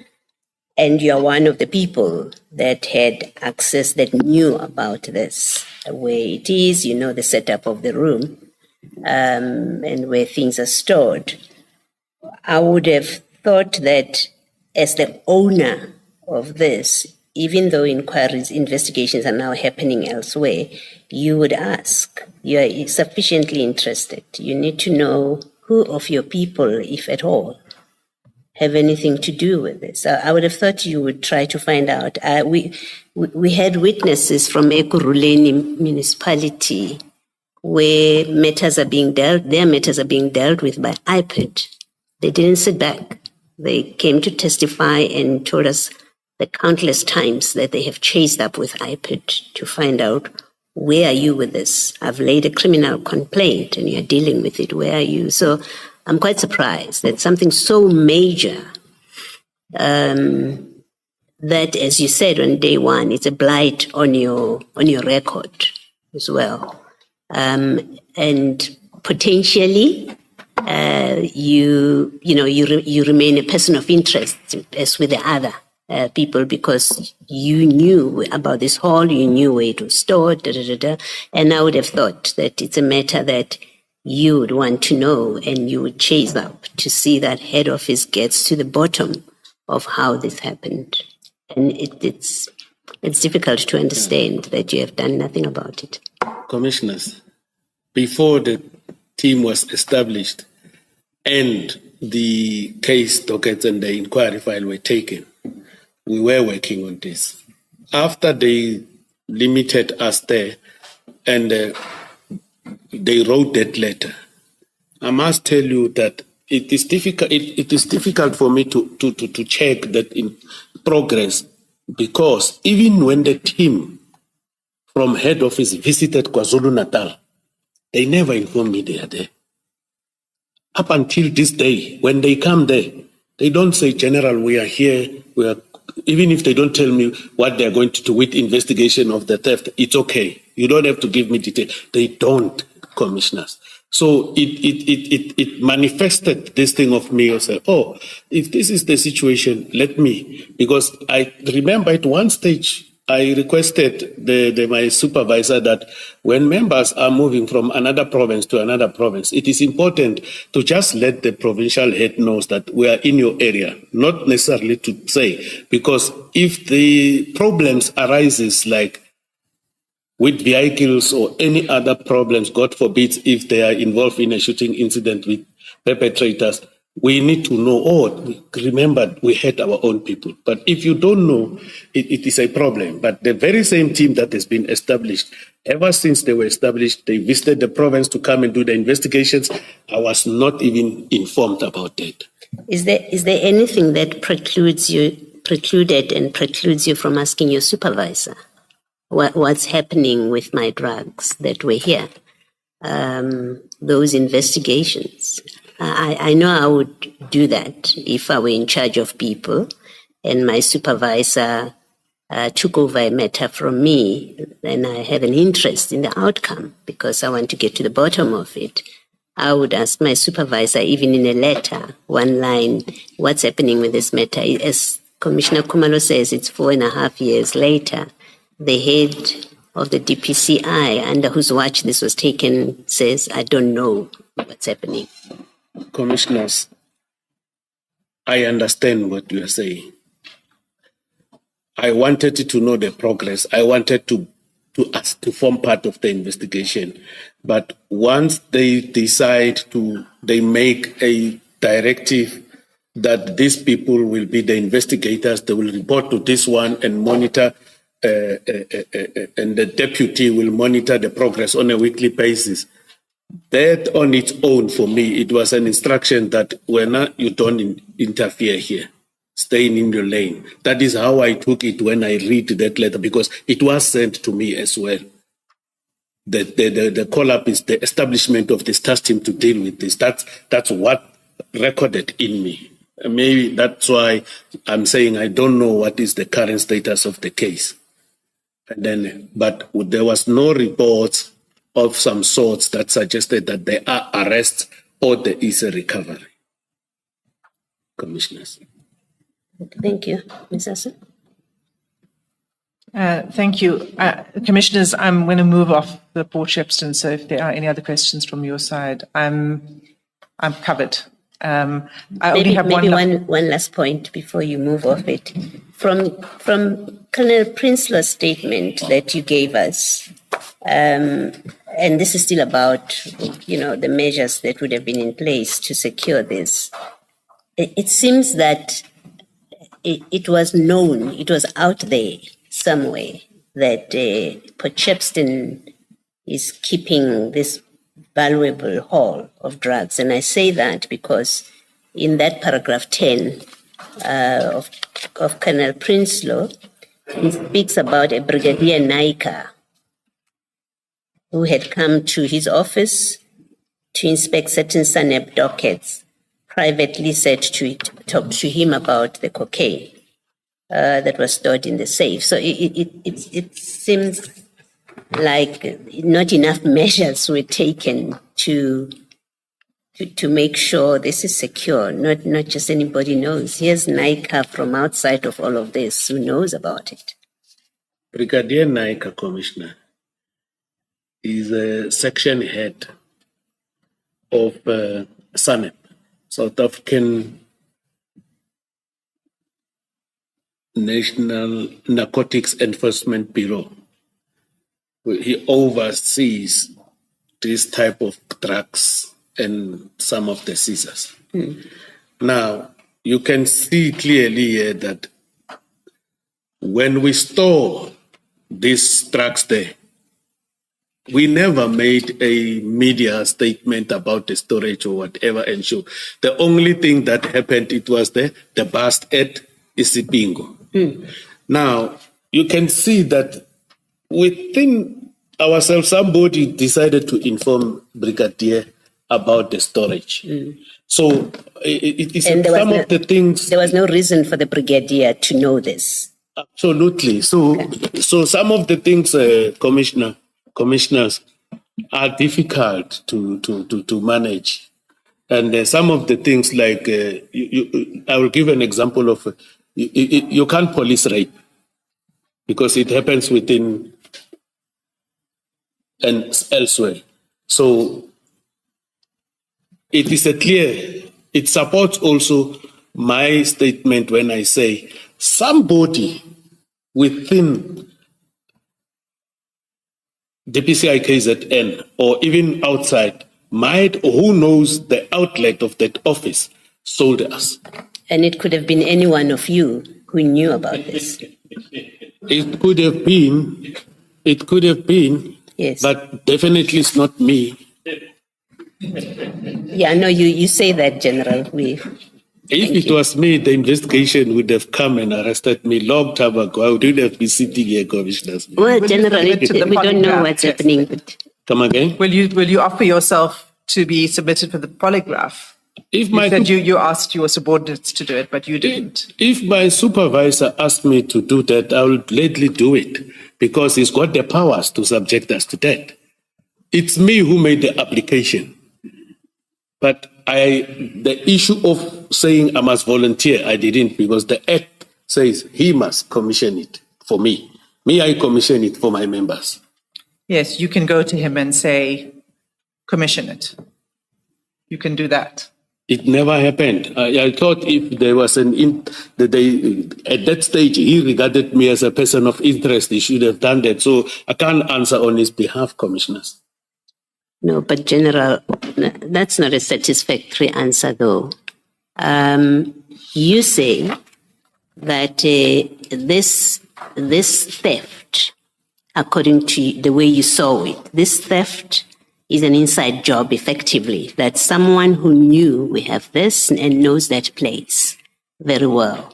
And you are one of the people that had access, that knew about this, where it is, the setup of the room, and where things are stored. I would have thought that as the owner of this, even though inquiries, investigations are now happening elsewhere, you would ask. You are sufficiently interested. You need to know who of your people, if at all, have anything to do with this. I would have thought you would try to find out. We had witnesses from Ekurhuleni municipality where their matters are being dealt with by IPID. They didn't sit back. They came to testify and told us the countless times that they have chased up with IPID to find out, where are you with this? I've laid a criminal complaint and you're dealing with it. Where are you? So I'm quite surprised that something so major, that, as you said on day one, it's a blight on your record as well. And potentially, you remain a person of interest as with the other people, because you knew about this hall, you knew where it was stored, and I would have thought that it's a matter that you would want to know and you would chase up to see that head office gets to the bottom of how this happened. And it's difficult to understand that you have done nothing about it. Commissioners, before the team was established and the case dockets and the inquiry file were taken, we were working on this. After they limited us there and they wrote that letter, I must tell you that it is difficult. It is difficult for me to check that in progress, because even when the team from head office visited KwaZulu-Natal, they never informed me they are there. Up until this day, when they come there, they don't say, General, we are here. We are. Even if they don't tell me what they're going to do with investigation of the theft, it's okay. You don't have to give me detail. They don't, commissioners. So it manifested this thing of me. I said, oh, if this is the situation, let me. Because I remember at one stage, I requested my supervisor that when members are moving from another province to another province, it is important to just let the provincial head knows that we are in your area, not necessarily to say, because if the problems arises like with vehicles or any other problems, God forbid, if they are involved in a shooting incident with perpetrators, we need to know, remember, we had our own people. But if you don't know, it is a problem. But the very same team that has been established, ever since they were established, they visited the province to come and do the investigations. I was not even informed about that. Is there anything that precludes you from asking your supervisor what's happening with my drugs that were here? Those investigations. I know I would do that if I were in charge of people and my supervisor took over a matter from me, and I have an interest in the outcome because I want to get to the bottom of it. I would ask my supervisor, even in a letter, one line, what's happening with this matter? As Commissioner Khumalo says, it's 4.5 years later. The head of the DPCI, under whose watch this was taken, says, I don't know what's happening. Commissioners, I understand what you are saying. I wanted to know the progress. I wanted to form part of the investigation. But once they decide they make a directive that these people will be the investigators, they will report to this one and monitor, and the deputy will monitor the progress on a weekly basis. That on its own, for me, it was an instruction that you don't interfere here, staying in your lane. That is how I took it when I read that letter, because it was sent to me as well. The call-up is the establishment of this task team to deal with this. That's what recorded in me. Maybe that's why I'm saying I don't know what is the current status of the case. But there was no reports of some sorts that suggested that there are arrests or there is a recovery. Commissioners. Thank you. Ms. Asa? Thank you. Commissioners, I'm going to move off the Port Shepstone, so if there are any other questions from your side, I'm covered. I only have one last point before you move off it. From Colonel Prinslow's statement that you gave us, and this is still about, the measures that would have been in place to secure this. It seems that it was known, it was out there somewhere that Port Shepstone is keeping this valuable haul of drugs. And I say that because in that paragraph 10 of Colonel Prinsloo, he speaks about a Brigadier Naika who had come to his office to inspect certain SANEP dockets, privately said to talk to him about the cocaine that was stored in the safe. So it seems like not enough measures were taken to make sure this is secure. Not just anybody knows. Here's Naika from outside of all of this who knows about it. Brigadier Naika, Commissioner, is a section head of SANEP, South African National Narcotics Enforcement Bureau. He oversees this type of drugs and some of the seizures. Now, you can see clearly here that when we store these drugs there, we never made a media statement about the storage or whatever and show. The only thing that happened, it was the bust at Isipingo. Now, you can see that within ourselves, somebody decided to inform Brigadier about the storage. So it is some of the things. There was no reason for the Brigadier to know this. Absolutely. So some of the things, commissioners, are difficult to manage. And some of the things like, I will give an example of, you can't police rape because it happens within and elsewhere. So it is it supports also my statement when I say somebody within the PCI KZN or even outside who knows the outlet of that office sold us. And it could have been any one of you who knew about this. It could have been, yes, but definitely it's not me. Yeah, no, you say that, General. If it was me, the investigation would have come and arrested me long time ago. I wouldn't have been sitting here, commissioners. Well, General, we don't know what's happening. But... Come again? Will you offer yourself to be submitted for the polygraph? You said you asked your subordinates to do it, but you didn't. If my supervisor asked me to do that, I will gladly do it because he's got the powers to subject us to that. It's me who made the application. But the issue of saying I must volunteer, I didn't because the Act says he must commission it for me. I commission it for my members. Yes, you can go to him and say, commission it. You can do that. It never happened. I thought if there was at that stage, he regarded me as a person of interest. He should have done that. So I can't answer on his behalf, commissioners. No, but General, that's not a satisfactory answer, though. You say that this theft, according to the way you saw it, this theft is an inside job, effectively, that someone who knew we have this and knows that place very well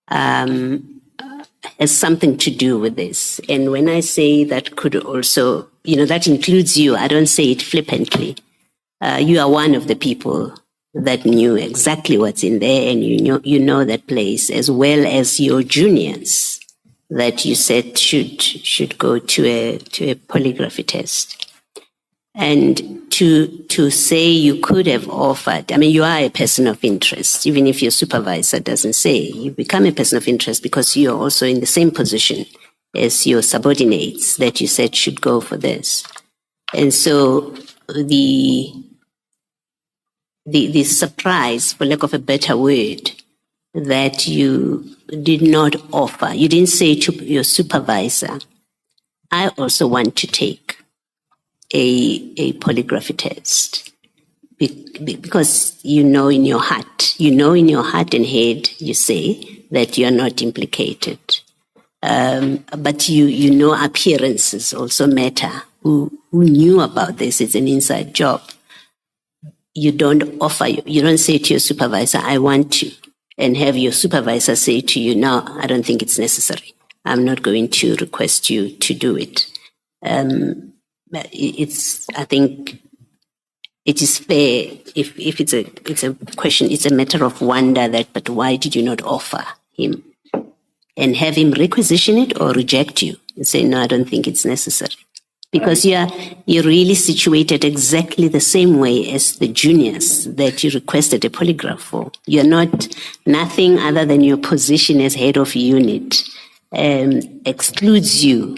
has something to do with this. And when I say that could also, that includes you, I don't say it flippantly. You are one of the people that knew exactly what's in there, and you know that place, as well as your juniors that you said should go to a polygraphy test. And to say you could have offered, you are a person of interest, even if your supervisor doesn't say, you become a person of interest because you're also in the same position as your subordinates that you said should go for this. And so the the surprise, for lack of a better word, that you did not offer. You didn't say to your supervisor, I also want to take a polygraph test. Because you know in your heart and head, you say that you are not implicated. But you know appearances also matter. Who knew about this? It's an inside job. You don't say to your supervisor, I want to, and have your supervisor say to you, no, I don't think it's necessary. I'm not going to request you to do it. I think it is fair if it's a question, it's a matter of wonder but why did you not offer him? And have him requisition it or reject you and say, no, I don't think it's necessary. Because you're really situated exactly the same way as the juniors that you requested a polygraph for. You're nothing other than your position as head of unit excludes you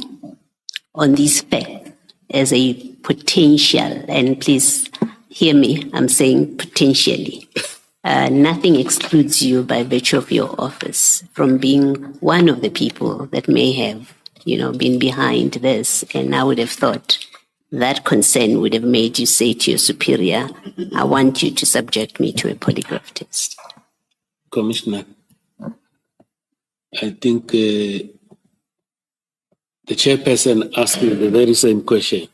on this fact as a potential, and please hear me, I'm saying potentially. Nothing excludes you by virtue of your office from being one of the people that may have, been behind this. And I would have thought that concern would have made you say to your superior, I want you to subject me to a polygraph test. Commissioner, I think the chairperson asked me the very same question.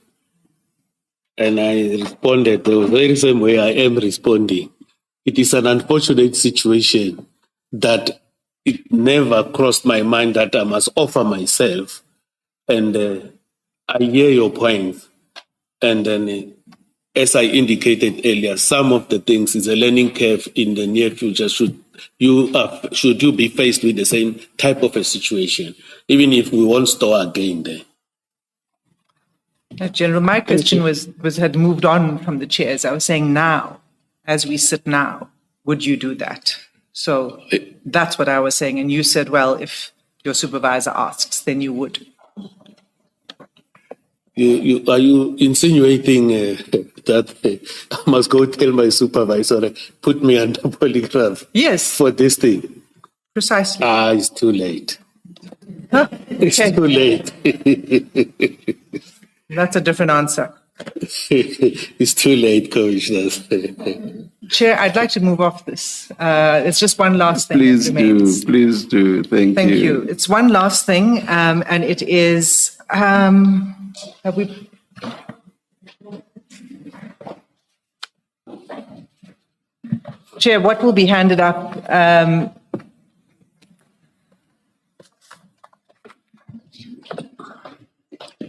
And I responded the very same way I am responding. It is an unfortunate situation that it never crossed my mind that I must offer myself. And I hear your points. And then, as I indicated earlier, some of the things is a learning curve in the near future. Should you be faced with the same type of a situation, even if we won't store again there. General, my question had moved on from the chairs. I was saying now, as we sit now, would you do that? So that's what I was saying. And you said, well, if your supervisor asks, then you would. Are you insinuating that I must go tell my supervisor, put me under polygraph? Yes. For this thing? Precisely. It's too late. Huh? It's Okay. too late. That's a different answer. It's too late, commissioners. Chair, I'd like to move off this. It's just one last thing. Please that remains. do, please do. Thank Thank you. you. It's one last thing, and it is, have we... Chair, what will be handed up?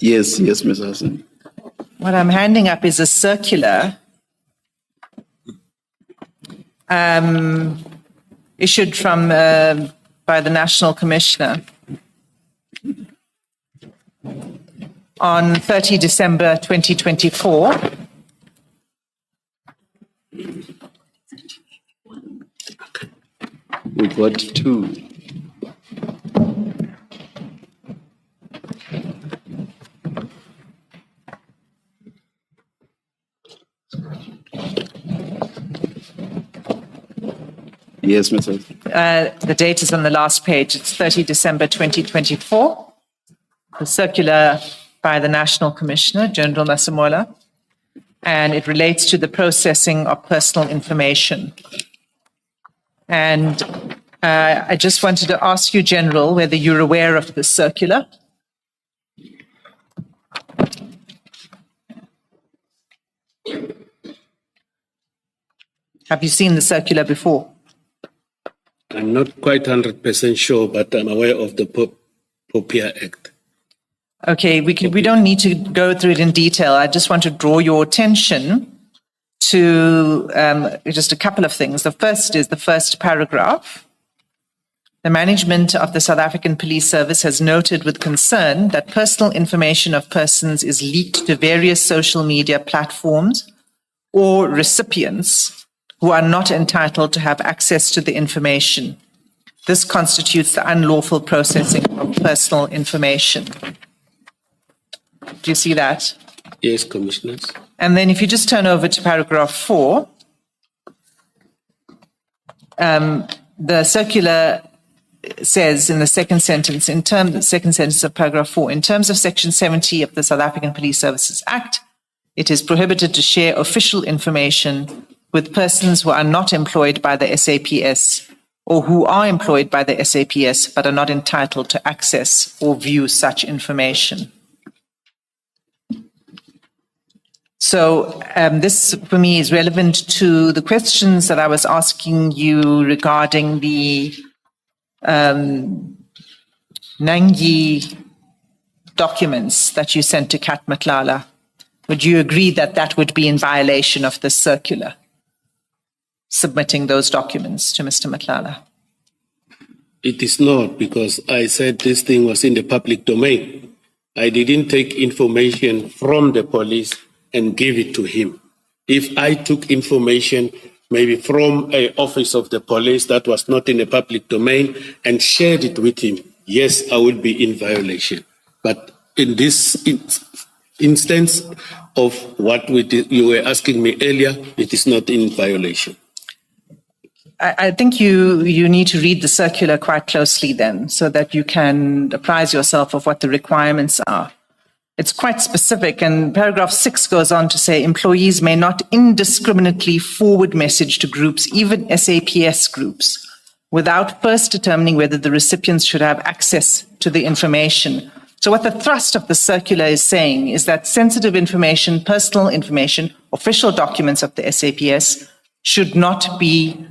Yes, Ms. Hassan. What I'm handing up is a circular issued from by the National Commissioner on 30 December 2024. We got two. Yes, Ms. Hassan. The date is on the last page. It's 30 December 2024. The circular by the National Commissioner, General Masemola, and it relates to the processing of personal information. And I just wanted to ask you, General, whether you're aware of this circular. Have you seen the circular before? I'm not quite 100% sure, but I'm aware of the POPIA Act. Okay, we don't need to go through it in detail. I just want to draw your attention to just a couple of things. The first is the first paragraph. The management of the South African Police Service has noted with concern that personal information of persons is leaked to various social media platforms or recipients who are not entitled to have access to the information. This constitutes the unlawful processing of personal information. Do you see that? Yes, commissioners. And then if you just turn over to paragraph 4, the circular says in the second sentence, of paragraph 4, in terms of section 70 of the South African Police Services Act, it is prohibited to share official information with persons who are not employed by the SAPS or who are employed by the SAPS but are not entitled to access or view such information. So this, for me, is relevant to the questions that I was asking you regarding the Nangi documents that you sent to Kat Matlala. Would you agree that that would be in violation of the circular, submitting those documents to Mr. Matlala? It is not, because I said this thing was in the public domain. I didn't take information from the police and give it to him. If I took information maybe from an office of the police that was not in the public domain and shared it with him, yes, I would be in violation. But in this instance of what you were asking me earlier, it is not in violation. I think you need to read the circular quite closely then, so that you can apprise yourself of what the requirements are. It's quite specific, and paragraph 6 goes on to say employees may not indiscriminately forward message to groups, even SAPS groups, without first determining whether the recipients should have access to the information. So what the thrust of the circular is saying is that sensitive information, personal information, official documents of the SAPS should not be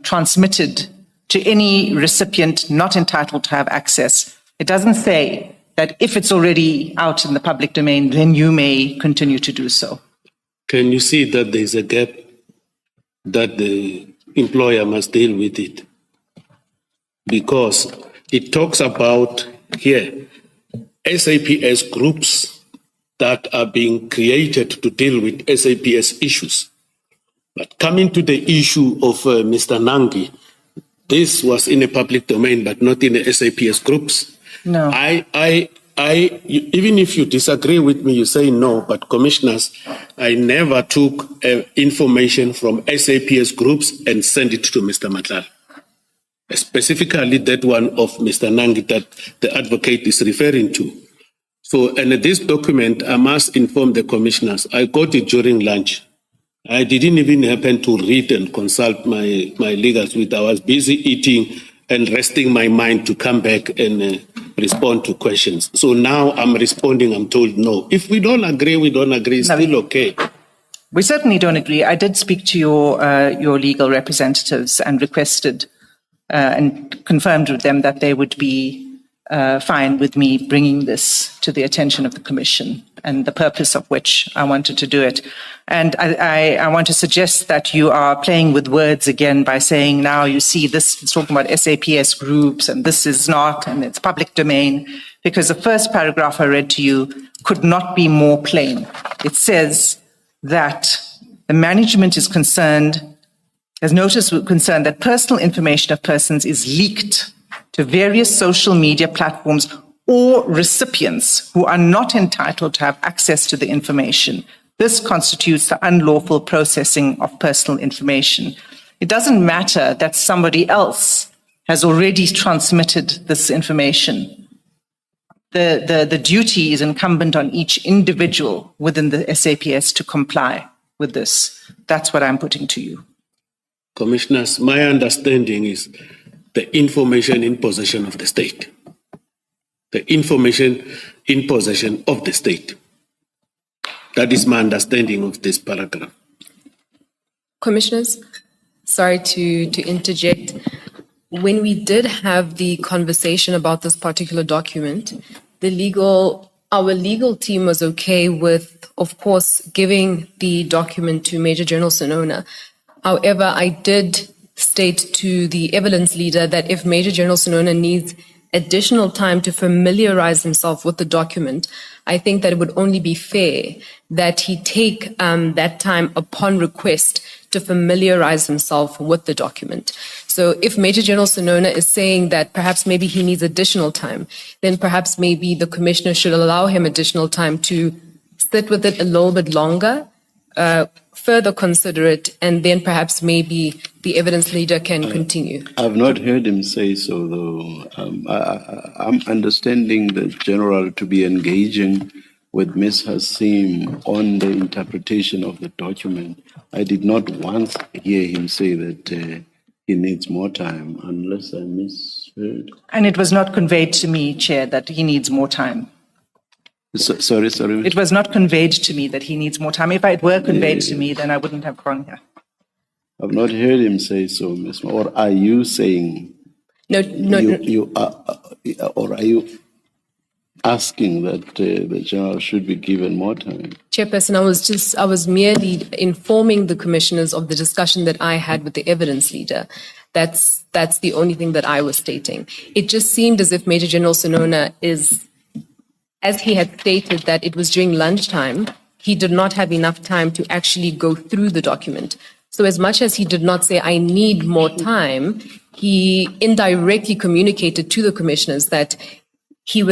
transmitted to any recipient not entitled to have access. It doesn't say that if it's already out in the public domain, then you may continue to do so. Can you see that there's a gap that the employer must deal with it? Because it talks about here SAPS groups that are being created to deal with SAPS issues. But coming to the issue of Mr. Nangi, this was in a public domain, but not in the SAPS groups. No. Even if you disagree with me, you say no, but commissioners, I never took information from SAPS groups and sent it to Mr. Matlala. Specifically that one of Mr. Nangi that the advocate is referring to. So, and this document, I must inform the commissioners, I got it during lunch. I didn't even happen to read and consult my legals with. I was busy eating and resting my mind to come back and respond to questions. So now I'm responding, I'm told no. If we don't agree, we don't agree, it's still okay. We certainly don't agree. I did speak to your legal representatives and requested and confirmed with them that they would be fine with me bringing this to the attention of the Commission, and the purpose of which I wanted to do it. And I want to suggest that you are playing with words again by saying, now you see this is talking about SAPS groups and this is not, and it's public domain, because the first paragraph I read to you could not be more plain. It says that the management is concerned, has notice concerned that personal information of persons is leaked to various social media platforms or recipients who are not entitled to have access to the information. This constitutes the unlawful processing of personal information. It doesn't matter that somebody else has already transmitted this information. The duty is incumbent on each individual within the SAPS to comply with this. That's what I'm putting to you. Commissioners, my understanding is the information in possession of the state. The information in possession of the state. That is my understanding of this paragraph. Commissioners, sorry to interject. When we did have the conversation about this particular document, our legal team was okay with, of course, giving the document to Major General Senona. However, I did state to the evidence leader that if Major General Senona needs additional time to familiarize himself with the document, I think that it would only be fair that he take that time upon request to familiarize himself with the document. So if Major General Senona is saying that perhaps maybe he needs additional time, then perhaps maybe the commissioner should allow him additional time to sit with it a little bit longer, further consider it, and then perhaps maybe the evidence leader can continue. I've not heard him say so, though. I'm understanding the general to be engaging with Ms. Hassim on the interpretation of the document. I did not once hear him say that he needs more time, unless I misheard. And it was not conveyed to me, Chair, that he needs more time. Sorry. It was not conveyed to me that he needs more time. If it were conveyed to me, then I wouldn't have gone here. I've not heard him say so, Ms. Or are you saying? No. You are, or are you asking that the general should be given more time? Chairperson, I was merely informing the commissioners of the discussion that I had with the evidence leader. That's the only thing that I was stating. It just seemed as if Major General Senona is, as he had stated that it was during lunchtime, he did not have enough time to actually go through the document. So as much as he did not say, I need more time, he indirectly communicated to the commissioners that it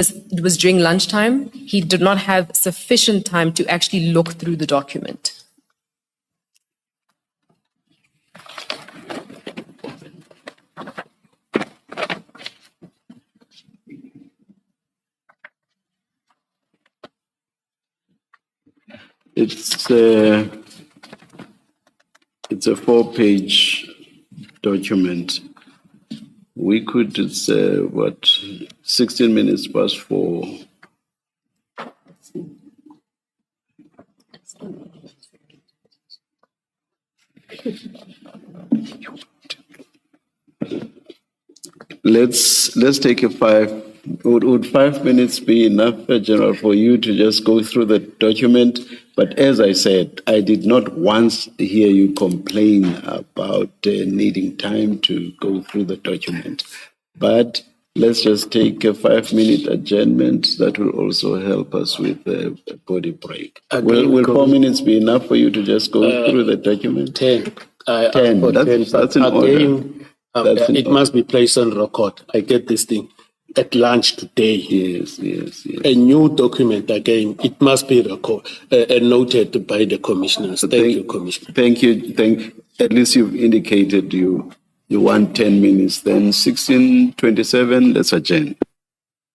was during lunchtime. He did not have sufficient time to actually look through the document. It's a 4-page document. We could, it's 16 minutes past 4. Let's take a 5. Would 5 minutes be enough, General, for you to just go through the document? But as I said, I did not once hear you complain about needing time to go through the document. But let's just take a 5-minute adjournment. That will also help us with the body break. Will 4 minutes be enough for you to just go through the document? 10. 10. That's in order. It must be placed on record. I get this thing at lunch today. Yes. A new document again. It must be noted by the commissioners. Thank you, Commissioner. Thank you. At least you've indicated you want 10 minutes. Then 16:27. Let's adjourn.